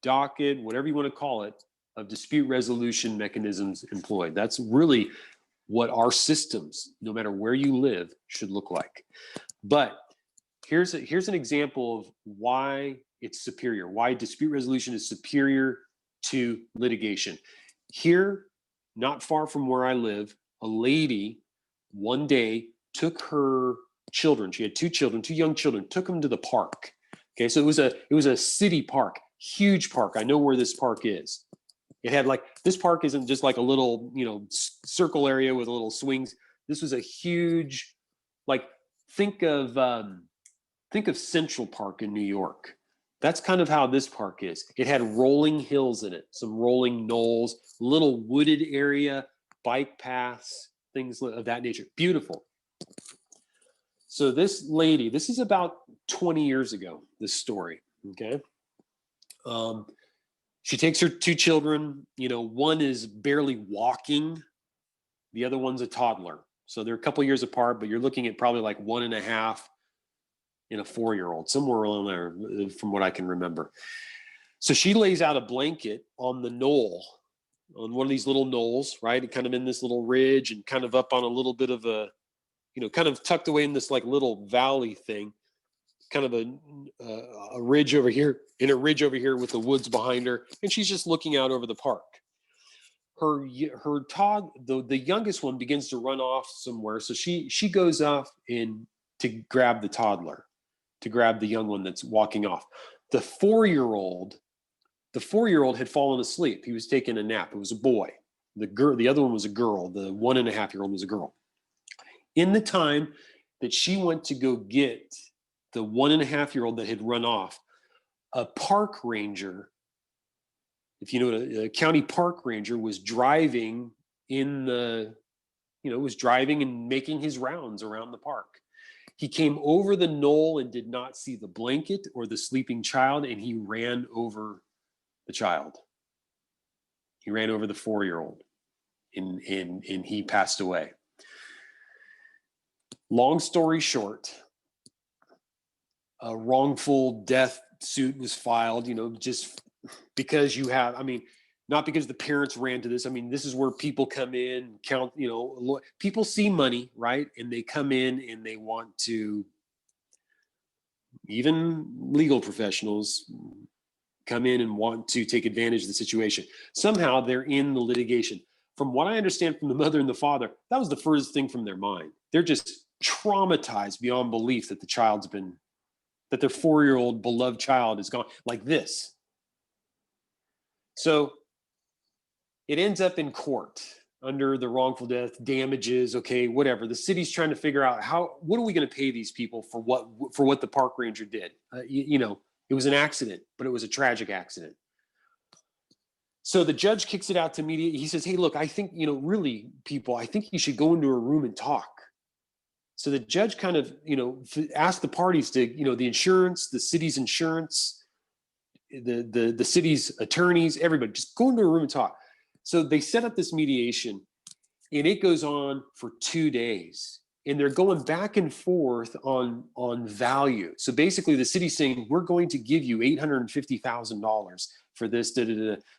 docket, whatever you want to call it, of dispute resolution mechanisms employed. That's really what our systems, no matter where you live, should look like. But here's an example of why it's superior, why dispute resolution is superior to litigation. Here, not far from where I live, a lady one day took her children, she had 2 children, 2 young children, took them to the park. Okay, so it was a city park, huge park. I know where this park is. It had this park isn't just like a little, circle area with little swings. This was a huge, think of Central Park in New York. That's kind of how this park is. It had rolling hills in it, some rolling knolls, little wooded area, bike paths, things of that nature. Beautiful. So this lady, this is about 20 years ago, this story, okay? She takes her 2 children, one is barely walking, the other one's a toddler. So they're a couple years apart, but you're looking at probably 1.5 and a 4-year-old, somewhere around there, from what I can remember. So she lays out a blanket on the knoll, on one of these little knolls, right? Kind of in this little ridge and kind of up on a little bit of a, kind of tucked away in this like little valley thing, kind of a ridge over here, and a ridge over here with the woods behind her. And she's just looking out over the park. The youngest one begins to run off somewhere. So she goes off to grab the toddler, to grab the young one that's walking off. The 4-year-old had fallen asleep. He was taking a nap. It was a boy. The other one was a girl. The 1.5-year-old was a girl. In the time that she went to go get the 1.5-year-old that had run off, a park ranger, if you know, a county park ranger, was driving was driving and making his rounds around the park. He came over the knoll and did not see the blanket or the sleeping child, and he ran over the child. He ran over the 4-year-old, and he passed away. Long story short, a wrongful death suit was filed, just because not because the parents ran to this. This is where people come in, count, people see money, right? And they come in and they want to, even legal professionals come in and want to take advantage of the situation. Somehow they're in the litigation. From what I understand from the mother and the father, that was the first thing from their mind. They're just traumatized beyond belief that that their 4-year-old beloved child is gone like this. So it ends up in court under the wrongful death, damages, okay, whatever. The city's trying to figure out what are we going to pay these people for what the park ranger did? It was an accident, but it was a tragic accident. So the judge kicks it out to media. He says, hey, look, I think, really, people, I think you should go into a room and talk. So the judge kind of, asked the parties to, the insurance, the city's insurance, the city's attorneys, everybody, just go into a room and talk. So they set up this mediation, and it goes on for 2 days. And they're going back and forth on value. So basically the city's saying, we're going to give you $850,000 for this,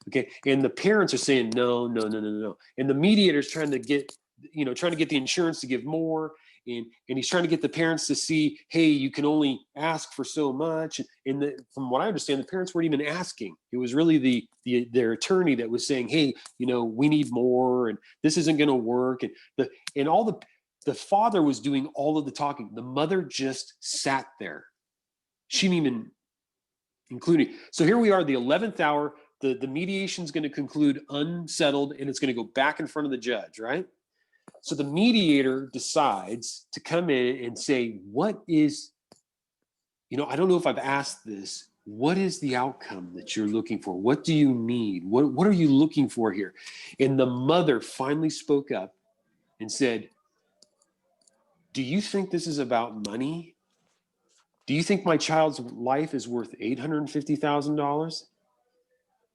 okay? And the parents are saying, no. And the mediator's trying to get the insurance to give more. And he's trying to get the parents to see, hey, you can only ask for so much. And from what I understand, the parents weren't even asking. It was really their attorney that was saying, hey, we need more, and this isn't going to work. And the father was doing all of the talking. The mother just sat there. She didn't even include it. So here we are, the 11th hour. The mediation is going to conclude unsettled, and it's going to go back in front of the judge, right? So the mediator decides to come in and say, what is, I don't know if I've asked this, what is the outcome that you're looking for? What do you need? What are you looking for here? And the mother finally spoke up and said, do you think this is about money? Do you think my child's life is worth $850,000?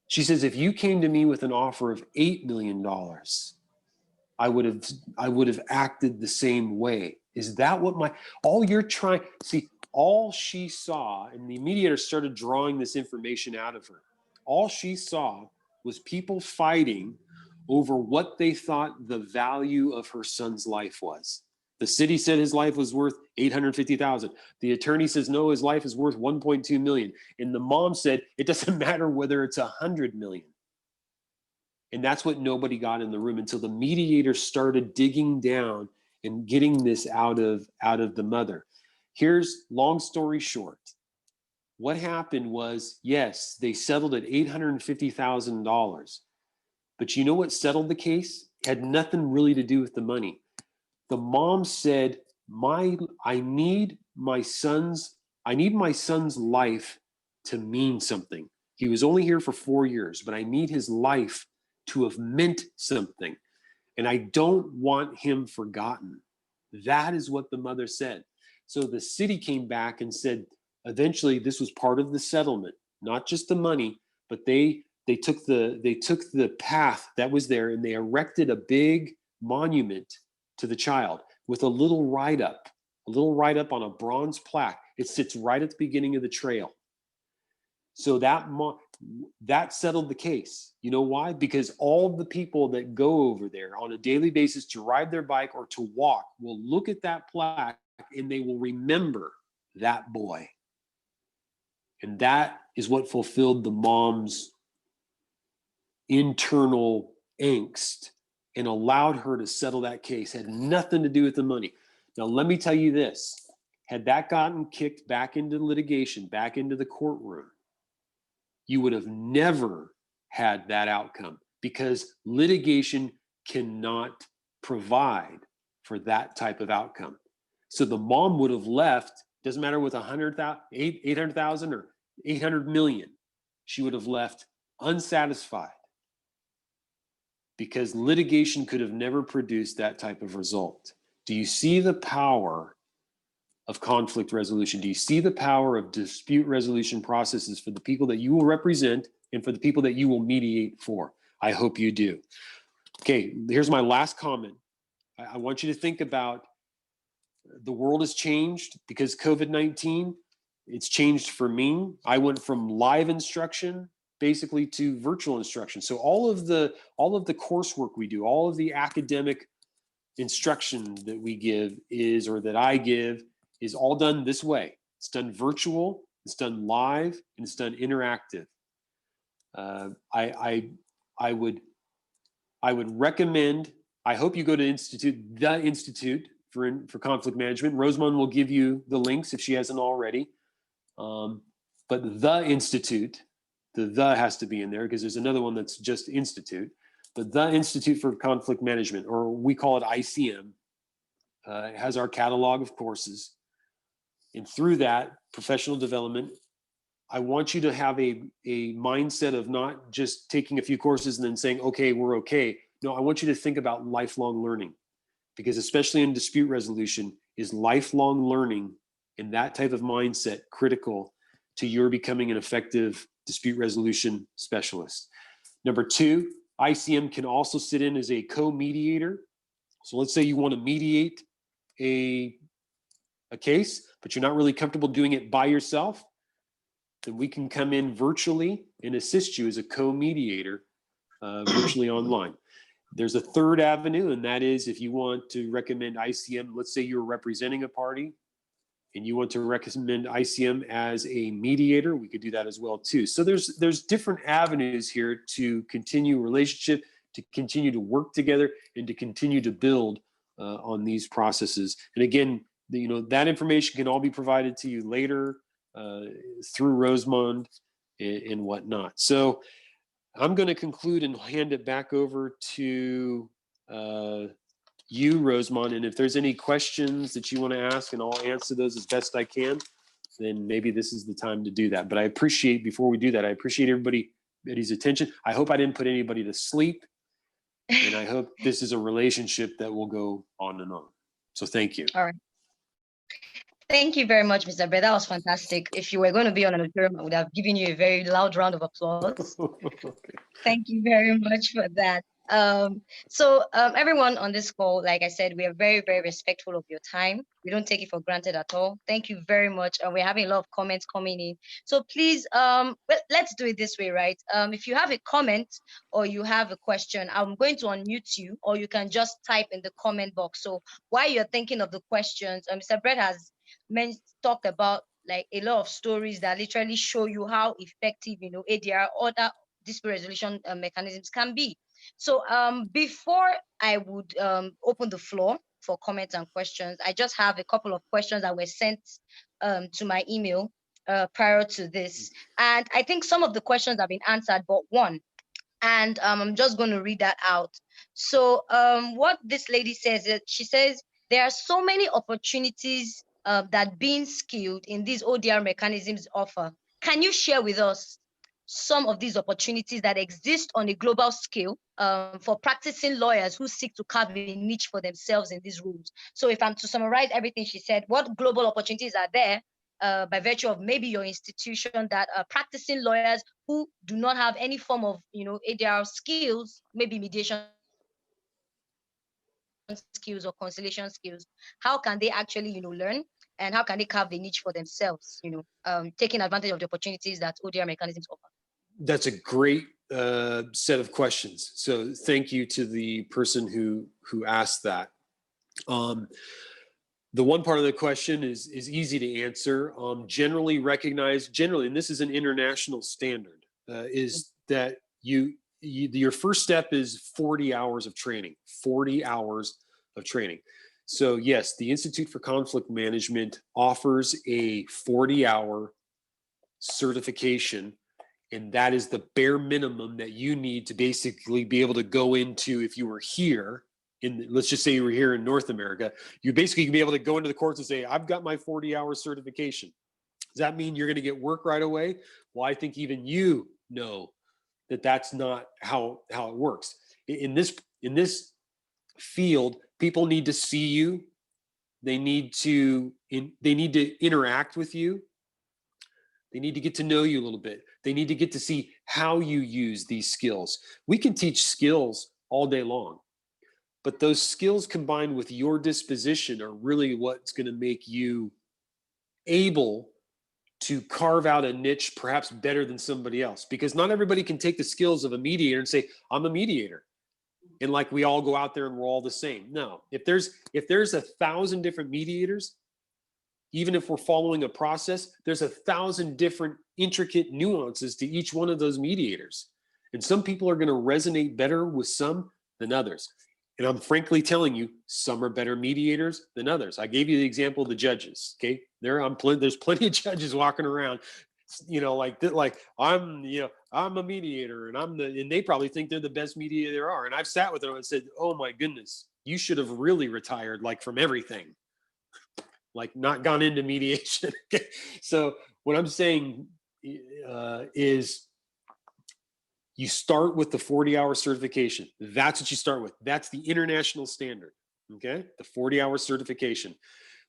She says, if you came to me with an offer of $8 million, I would have acted the same way. Is that what all she saw, and the mediator started drawing this information out of her. All she saw was people fighting over what they thought the value of her son's life was. The city said his life was worth $850,000. The attorney says, no, his life is worth $1.2 million. And the mom said, it doesn't matter whether it's $100 million. And that's what nobody got in the room until the mediator started digging down and getting this out of the mother. Here's long story short. What happened was, yes, they settled at $850,000. But you know what settled the case? It had nothing really to do with the money. The mom said, I need my son's life to mean something. He was only here for 4 years, but I need his life to have meant something. And I don't want him forgotten. That is what the mother said. So the city came back and said, eventually this was part of the settlement, not just the money, but they took the path that was there and they erected a big monument to the child with a little write-up on a bronze plaque It sits right at the beginning of the trail. So that settled the case. You know why? Because all the people that go over there on a daily basis to ride their bike or to walk will look at that plaque and they will remember that boy. And that is what fulfilled the mom's internal angst and allowed her to settle that case. Had nothing to do with the money. Now, let me tell you this. Had that gotten kicked back into litigation, back into the courtroom, you would have never had that outcome, because litigation cannot provide for that type of outcome. So the mom would have left, doesn't matter with 800,000 or 800 million, she would have left unsatisfied, because litigation could have never produced that type of result. Do you see the power of conflict resolution? Do you see the power of dispute resolution processes for the people that you will represent and for the people that you will mediate for? I hope you do. Okay, here's my last comment. I want you to think about, the world has changed because COVID-19. It's changed for me. I went from live instruction basically to virtual instruction. So all of the coursework we do, all of the academic instruction that we give is, or that I give, is all done this way. It's done virtual, it's done live, and it's done interactive. I would recommend, I hope you go to the Institute for Conflict Management. Rosemond will give you the links if she hasn't already. But the Institute, the has to be in there, because there's another one that's just Institute. But the Institute for Conflict Management, or we call it ICM, has our catalog of courses. And through that professional development, I want you to have a mindset of not just taking a few courses and then saying, okay, we're okay. No, I want you to think about lifelong learning, because especially in dispute resolution, is lifelong learning and that type of mindset critical to your becoming an effective dispute resolution specialist. Number two, ICM can also sit in as a co-mediator. So let's say you want to mediate a case, but you're not really comfortable doing it by yourself, then we can come in virtually and assist you as a co-mediator virtually online. There's a third avenue, and that is if you want to recommend ICM, let's say you're representing a party and you want to recommend ICM as a mediator, we could do that as well too. So there's different avenues here to continue relationship, to continue to work together, and to continue to build on these processes. And again, that information can all be provided to you later through Rosemond and whatnot. So I'm going to conclude and hand it back over to you, Rosemond. And if there's any questions that you want to ask, and I'll answer those as best I can, then maybe this is the time to do that. But I appreciate, before we do that, I appreciate everybody's attention. I hope I didn't put anybody to sleep. And I hope this is a relationship that will go on and on. So thank you. All right. Thank you very much, Mr. Brett. That was fantastic. If you were going to be on an auditorium, I would have given you a very loud round of applause. Okay. Thank you very much for that. Everyone on this call, like I said, we are very, very respectful of your time. We don't take it for granted at all. Thank you very much. And we're having a lot of comments coming in. So please, let's do it this way, right? If you have a comment or you have a question, I'm going to unmute you, or you can just type in the comment box. So while you're thinking of the questions, Mr. Brett has talked about like a lot of stories that literally show you how effective, ADR, other dispute resolution mechanisms can be. So before I would open the floor for comments and questions, I just have a couple of questions that were sent to my email prior to this. And I think some of the questions have been answered, but one. And I'm just going to read that out. So what this lady says is, she says, there are so many opportunities that being skilled in these ODR mechanisms offer. Can you share with us some of these opportunities that exist on a global scale for practicing lawyers who seek to carve a niche for themselves in these rules? So if I'm to summarize everything she said, what global opportunities are there by virtue of maybe your institution that are practicing lawyers who do not have any form of, ADR skills, maybe mediation skills or conciliation skills? How can they actually, learn and how can they carve a niche for themselves, taking advantage of the opportunities that ODR mechanisms offer? That's a great set of questions. So thank you to the person who asked that. The one part of the question is easy to answer. Generally recognized, and this is an international standard, is that your first step is 40 hours of training. 40 hours of training. So yes, the Institute for Conflict Management offers a 40-hour certification, and that is the bare minimum that you need to basically be able to go into. If you were here, let's just say you were here in North America, you basically can be able to go into the courts and say, I've got my 40-hour certification. Does that mean you're going to get work right away? Well, I think even you know that that's not how it works. In this field, people need to see you. They need to interact with you. They need to get to know you a little bit. They need to get to see how you use these skills. We can teach skills all day long, but those skills combined with your disposition are really what's going to make you able to carve out a niche perhaps better than somebody else, because not everybody can take the skills of a mediator and say, I'm a mediator. And like we all go out there and we're all the same. No, if there's 1,000 different mediators, even if we're following a process, there's 1,000 different intricate nuances to each one of those mediators. And some people are going to resonate better with some than others. And I'm frankly telling you, some are better mediators than others. I gave you the example of the judges. Okay, there's plenty of judges walking around, like I'm a mediator, and they probably think they're the best mediator there are. And I've sat with them and said, oh my goodness, you should have really retired like from everything, like not gone into mediation. So what I'm saying is, you start with the 40-hour certification. That's what you start with. That's the international standard, okay? The 40-hour certification.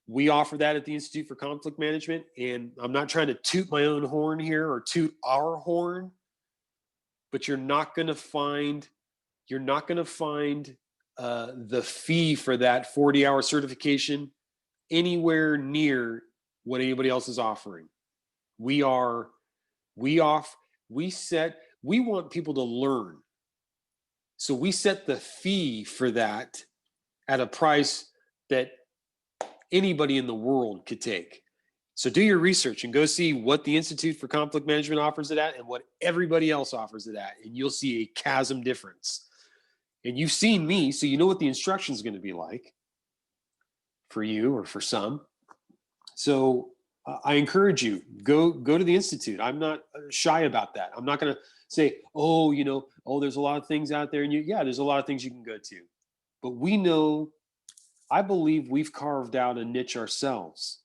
We offer that at the Institute for Conflict Management, and I'm not trying to toot my own horn here or toot our horn, but you're not going to find the fee for that 40-hour certification anywhere near what anybody else is offering. We want people to learn. So we set the fee for that at a price that anybody in the world could take. So do your research and go see what the Institute for Conflict Management offers it at and what everybody else offers it at, and you'll see a chasm difference. And you've seen me, so you know what the instruction is going to be like for you or for some. So I encourage you, go to the Institute. I'm not shy about that. I'm not going to say, there's a lot of things out there. And there's a lot of things you can go to. But I believe we've carved out a niche ourselves.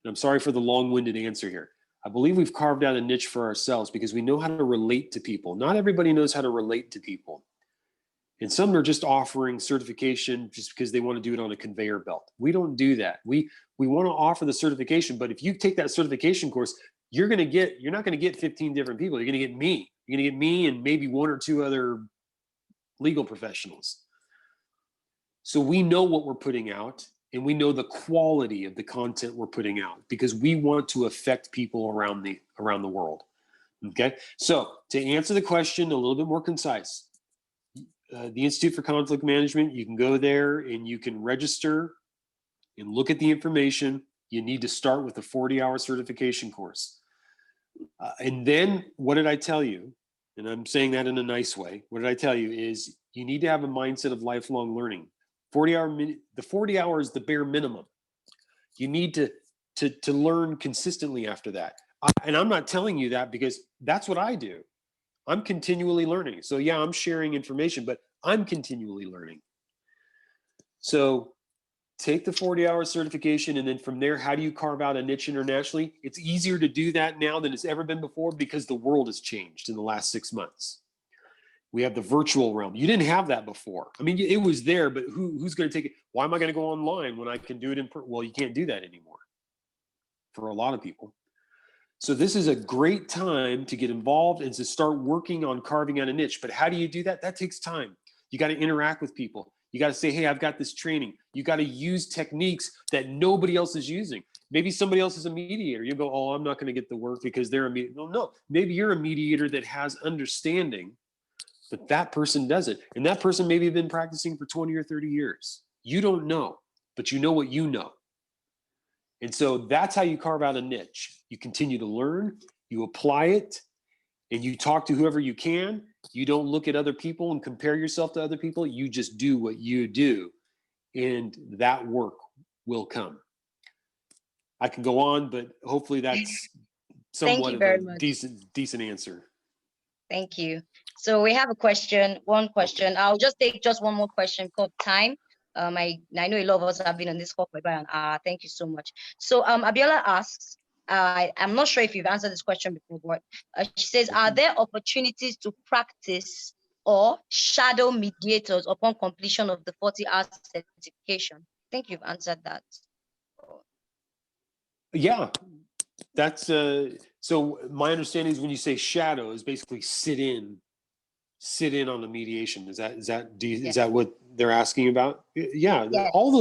And I'm sorry for the long-winded answer here. I believe we've carved out a niche for ourselves because we know how to relate to people. Not everybody knows how to relate to people. And some are just offering certification just because they want to do it on a conveyor belt. We don't do that. We want to offer the certification, but if you take that certification course, you're not going to get 15 different people. You're going to get me. You're going to get me and maybe one or two other legal professionals. So we know what we're putting out, and we know the quality of the content we're putting out because we want to affect people around the world. Okay. So to answer the question a little bit more concise, the Institute for Conflict Management, you can go there and you can register and look at the information. You need to start with a 40-hour certification course. And then what did I tell you? And I'm saying that in a nice way. What did I tell you is you need to have a mindset of lifelong learning. The 40 hours is the bare minimum. You need to learn consistently after that. And I'm not telling you that because that's what I do. I'm continually learning. So yeah, I'm sharing information, but I'm continually learning. So take the 40-hour certification, and then from there, how do you carve out a niche internationally? It's easier to do that now than it's ever been before because the world has changed in the last 6 months. We have the virtual realm. You didn't have that before. I mean, it was there, but who's going to take it? Why am I going to go online when I can do it in person? Well, you can't do that anymore for a lot of people. So this is a great time to get involved and to start working on carving out a niche. But how do you do that? That takes time. You got to interact with people. You got to say, hey, I've got this training. You got to use techniques that nobody else is using. Maybe somebody else is a mediator. You go, oh, I'm not going to get the work because they're a mediator. No, maybe you're a mediator that has understanding, but that person doesn't. And that person maybe been practicing for 20 or 30 years. You don't know, but you know what you know. And so that's how you carve out a niche. You continue to learn, you apply it, and you talk to whoever you can. You don't look at other people and compare yourself to other people. You just do what you do, and that work will come. I can go on, but hopefully that's somewhat of a decent answer. Thank you. So we have one question. Okay. I'll just take just one more question for time. I know a lot of us have been on this call for about an hour. Thank you so much. So Abiola asks, I'm not sure if you've answered this question before, but she says, are there opportunities to practice or shadow mediators upon completion of the 40-hour certification? I think you've answered that. Yeah, that's so my understanding is when you say shadow is basically sit in on the mediation. Is that what they're asking about? Yeah, yes. All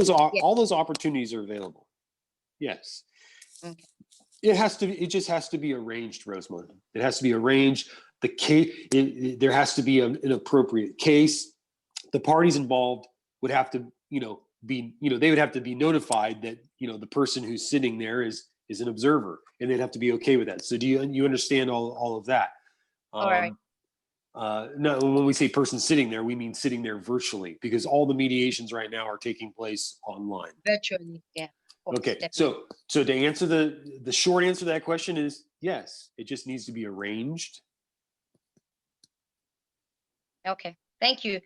those opportunities are available. Yes. Okay. It just has to be arranged, Rosemond. It has to be arranged. The case, there has to be an appropriate case. The parties involved would have to, they would have to be notified that, the person who's sitting there is an observer, and they'd have to be okay with that. So do you understand all of that? All right. No, when we say person sitting there, we mean sitting there virtually, because all the mediations right now are taking place online. Virtually, yeah. Okay, definitely. So to answer the short answer to that question is yes, it just needs to be arranged. Okay, thank you.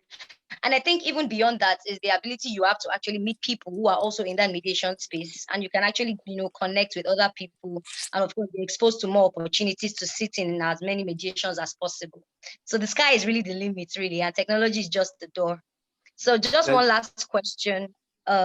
And I think even beyond that is the ability you have to actually meet people who are also in that mediation space, and you can actually, connect with other people, and of course be exposed to more opportunities to sit in as many mediations as possible. So the sky is really the limit, really, and technology is just the door. So just one last question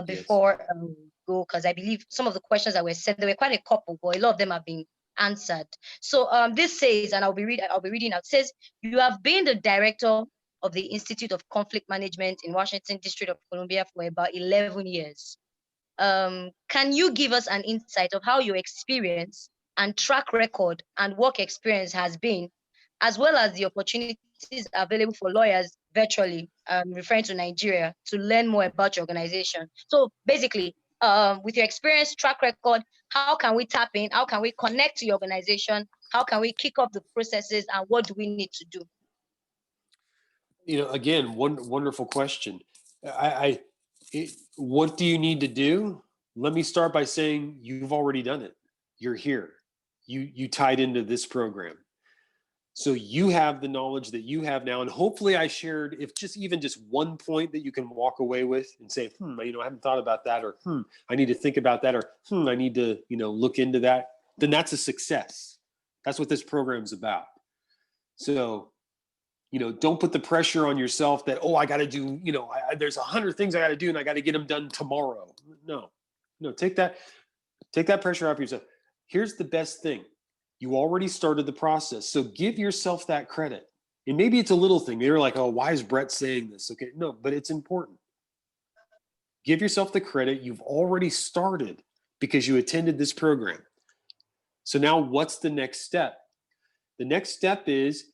before we go, because I believe some of the questions that were said, there were quite a couple, but a lot of them have been answered. So this says, and I'll be reading out, it says, you have been the director of the Institute of Conflict Management in Washington, District of Columbia for about 11 years. Can you give us an insight of how your experience and track record and work experience has been, as well as the opportunities available for lawyers virtually, referring to Nigeria, to learn more about your organization? So basically, with your experience, track record, how can we tap in? How can we connect to your organization? How can we kick off the processes, and what do we need to do? Again, wonderful question. What do you need to do? Let me start by saying you've already done it. You're here. You tied into this program. So you have the knowledge that you have now. And hopefully I shared, if even just one point that you can walk away with and say, I haven't thought about that, or I need to think about that, or I need to, look into that, then that's a success. That's what this program's about. So, don't put the pressure on yourself that, I got to do, there's 100 things I got to do and I got to get them done tomorrow. No, take that pressure off yourself. Here's the best thing. You already started the process. So give yourself that credit. And maybe it's a little thing. You're like, why is Brett saying this? Okay, no, but it's important. Give yourself the credit. You've already started because you attended this program. So now what's the next step? The next step is,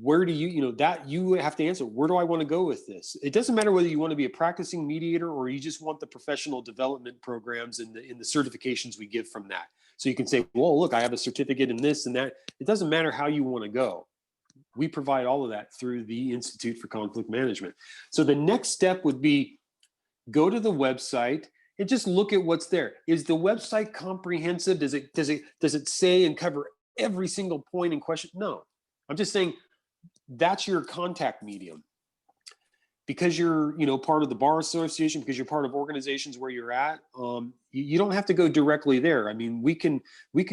where do you have to answer, where do I want to go with this? It doesn't matter whether you want to be a practicing mediator or you just want the professional development programs and the certifications we give from that. So you can say, well, look, I have a certificate in this and that. It doesn't matter how you want to go. We provide all of that through the Institute for Conflict Management. So the next step would be, go to the website and just look at what's there. Is the website comprehensive? Does it say and cover every single point in question? No, I'm just saying that's your contact medium. Because you're, part of the bar association, because you're part of organizations where you're at, you don't have to go directly there. I mean, we can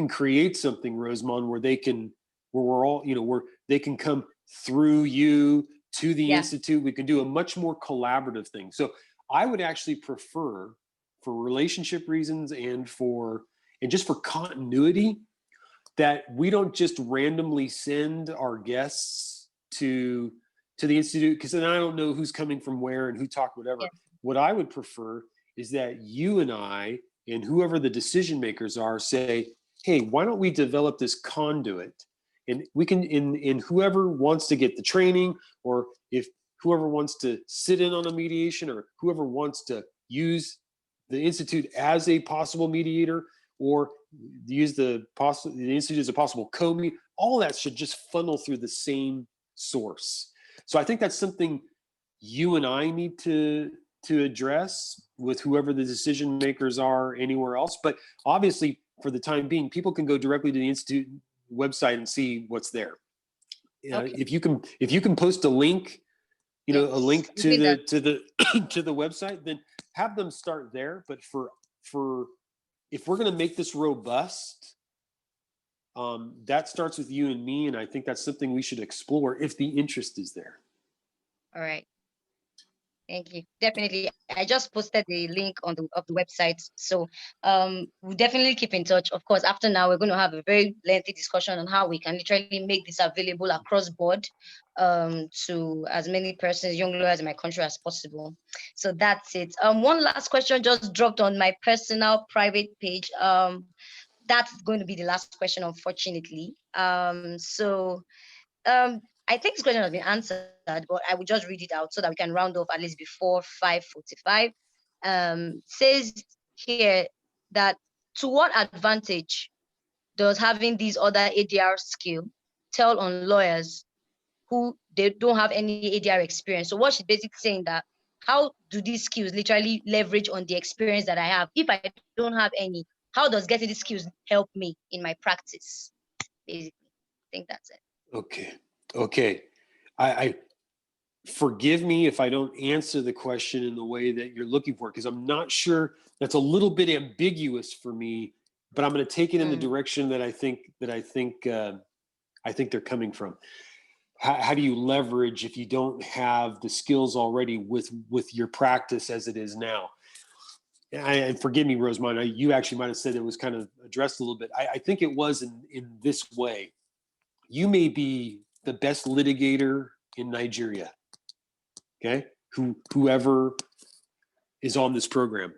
create something, Rosemond, where they can come through you to the Institute. We can do a much more collaborative thing. So I would actually prefer, for relationship reasons and just for continuity, that we don't just randomly send our guests to the Institute, because then I don't know who's coming from where and who talked whatever. what I would prefer is that you and I and whoever the decision makers are say, hey, why don't we develop this conduit? And we can, in whoever wants to get the training, or if whoever wants to sit in on a mediation, or whoever wants to use the Institute as a possible mediator, or use the Institute as a possible co-mediator, all that should just funnel through the same source. So I think that's something you and I need to address with whoever the decision makers are anywhere else. But obviously, for the time being, people can go directly to the Institute website and see what's there. Okay. If you can post a link, a link to the to the website, then have them start there. But for if we're going to make this robust, that starts with you and me, and I think that's something we should explore if the interest is there. All right. Thank you. Definitely. I just posted the link on the website. So we'll definitely keep in touch. Of course, after now, we're going to have a very lengthy discussion on how we can literally make this available across board to as many persons, young lawyers in my country as possible. So that's it. One last question just dropped on my personal private page. That's going to be the last question, unfortunately. I think this question has been answered, but I will just read it out so that we can round off at least before 5:45. Says here that to what advantage does having these other ADR skill tell on lawyers who they don't have any ADR experience? So what she's basically saying that how do these skills literally leverage on the experience that I have? If I don't have any, how does getting these skills help me in my practice? Basically, I think that's it. Okay. I forgive me if I don't answer the question in the way that you're looking for, because I'm not sure. That's a little bit ambiguous for me, but I'm going to take it in the direction that I think they're coming from. How do you leverage if you don't have the skills already with your practice as it is now? And forgive me, Rosemond, you actually might have said it was kind of addressed a little bit. I think it was in this way. You may be the best litigator in Nigeria, okay? Whoever is on this program,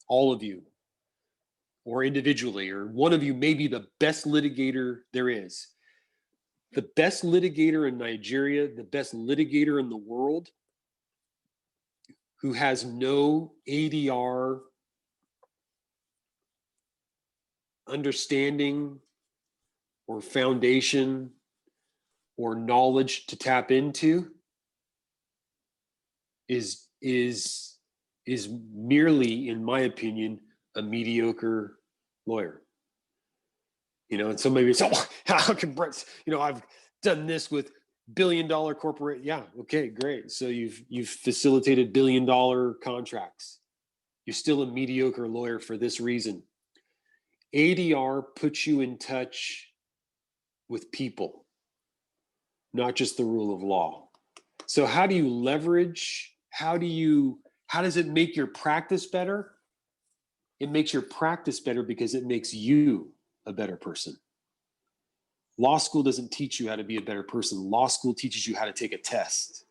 all of you, or individually, or one of you may be the best litigator there is. The best litigator in Nigeria, the best litigator in the world, who has no ADR understanding or foundation or knowledge to tap into is merely, in my opinion, a mediocre lawyer. And so maybe it's, how can Brett, I've done this with billion-dollar corporate. Yeah, okay, great. So you've facilitated billion-dollar contracts. You're still a mediocre lawyer for this reason. ADR puts you in touch with people, not just the rule of law. So how do you leverage? How does it make your practice better? It makes your practice better because it makes you a better person. Law school doesn't teach you how to be a better person. Law school teaches you how to take a test.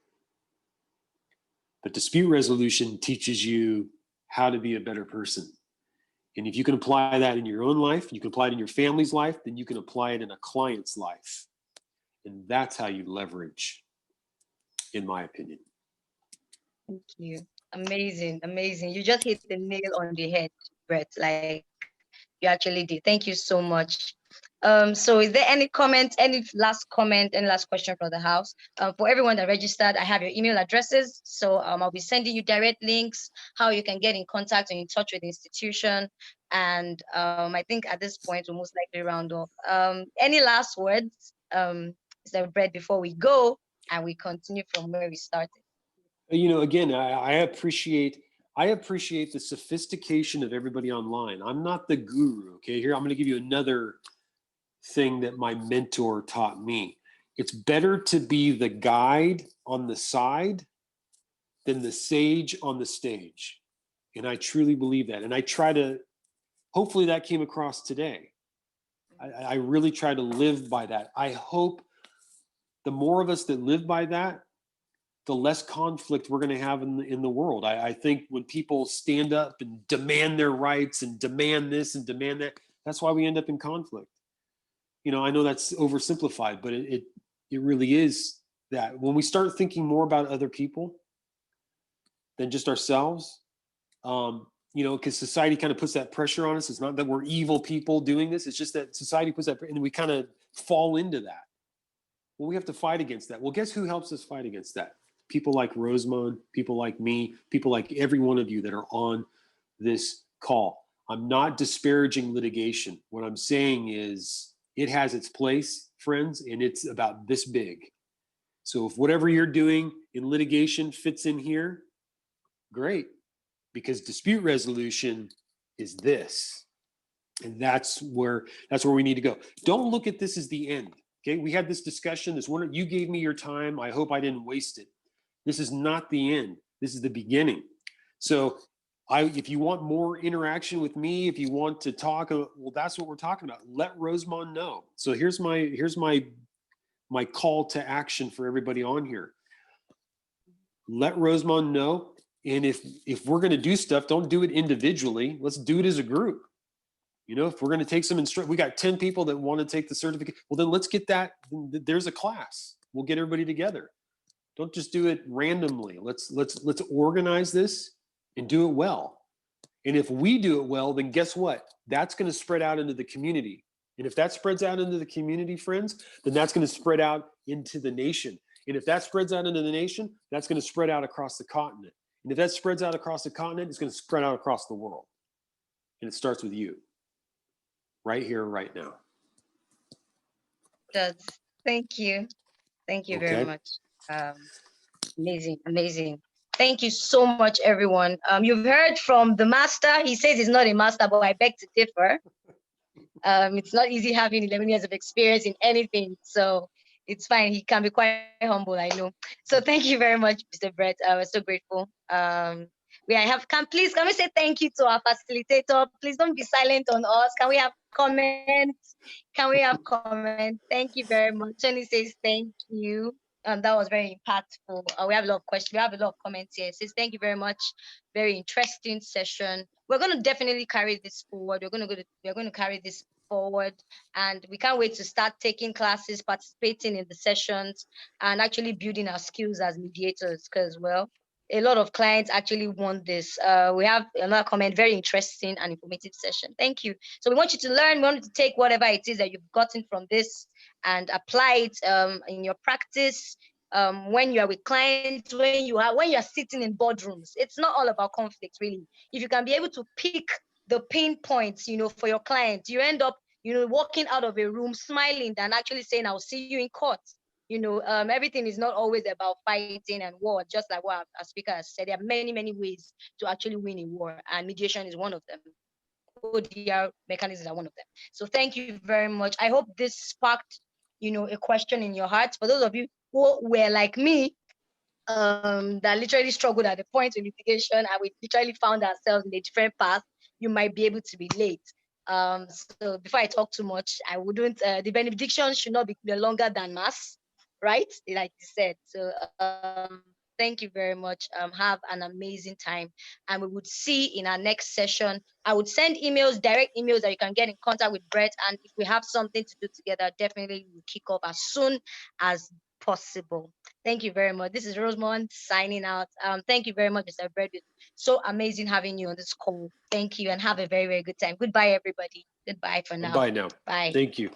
But dispute resolution teaches you how to be a better person. And if you can apply that in your own life, you can apply it in your family's life, then you can apply it in a client's life. And that's how you leverage, in my opinion. Thank you. Amazing. You just hit the nail on the head, Brett. Like you actually did. Thank you so much. So is there any comment, any last question for the house? For everyone that registered, I have your email addresses. So I'll be sending you direct links, how you can get in contact and in touch with the institution. And I think at this point, we'll most likely round off. Any last words, Mr. Brett, before we go and we continue from where we started? Again, I appreciate the sophistication of everybody online. I'm not the guru, okay? Here, I'm going to give you another thing that my mentor taught me. It's better to be the guide on the side than the sage on the stage. And I truly believe that. And I try to, hopefully that came across today. I really try to live by that. I hope the more of us that live by that, the less conflict we're going to have in the world. I think when people stand up and demand their rights and demand this and demand that, that's why we end up in conflict. You know, I know that's oversimplified, but it really is that. When we start thinking more about other people than just ourselves, you know, because society kind of puts that pressure on us. It's not that we're evil people doing this. It's just that society puts that, and we kind of fall into that. Well, we have to fight against that. Well, guess who helps us fight against that? People like Rosemond, people like me, people like every one of you that are on this call. I'm not disparaging litigation. What I'm saying is it has its place, friends, and it's about this big. So if whatever you're doing in litigation fits in here, great, because dispute resolution is this. And that's where we need to go. Don't look at this as the end. Okay, we had this discussion. You gave me your time. I hope I didn't waste it. This is not the end. This is the beginning. So if you want more interaction with me, if you want to talk, well, that's what we're talking about. Let Rosemond know. So here's my call to action for everybody on here. Let Rosemond know. And if we're going to do stuff, don't do it individually. Let's do it as a group. You know, if we're going to take some we got 10 people that want to take the certificate. Well, then let's get that. There's a class. We'll get everybody together. Don't just do it randomly. Let's organize this and do it well. And if we do it well, then guess what? That's going to spread out into the community. And if that spreads out into the community, friends, then that's going to spread out into the nation. And if that spreads out into the nation, that's going to spread out across the continent. And if that spreads out across the continent, it's going to spread out across the world. And it starts with you. Right here, right now. Thank you. Thank you very much. Amazing. Thank you so much, everyone. You've heard from the master. He says he's not a master, but I beg to differ. It's not easy having 11 years of experience in anything. So it's fine. He can be quite humble, I know. So thank you very much, Mr. Brett. We're so grateful. Can we say thank you to our facilitator? Please don't be silent on us. Can we have comments? Thank you very much. Tony says thank you. That was very impactful. We have a lot of questions. We have a lot of comments here. It says thank you very much. Very interesting session. We're going to definitely carry this forward. We're going to carry this forward, and we can't wait to start taking classes, participating in the sessions, and actually building our skills as mediators, because, well, a lot of clients actually want this. We have another comment, very interesting and informative session. Thank you. So we want you to learn, we want you to take whatever it is that you've gotten from this and apply it in your practice. When you are with clients, when you are sitting in boardrooms. It's not all about conflict, really. If you can be able to pick the pain points, for your clients, you end up, walking out of a room smiling than actually saying, I'll see you in court. Everything is not always about fighting and war, just like what our speaker has said. There are many, many ways to actually win a war, and mediation is one of them. ODR mechanisms are one of them. So thank you very much. I hope this sparked, a question in your heart. For those of you who were like me, that literally struggled at the point of litigation, and we literally found ourselves in a different path, you might be able to relate. So before I talk too much, I wouldn't, the benediction should not be longer than mass, right? Like you said. So thank you very much. Have an amazing time. And we would see in our next session. I would send emails, direct emails that you can get in contact with Brett. And if we have something to do together, definitely we'll kick off as soon as possible. Thank you very much. This is Rosemond signing out. Thank you very much, Mr. Brett. So amazing having you on this call. Thank you and have a very, very good time. Goodbye, everybody. Goodbye for now. Bye now. Bye. Thank you.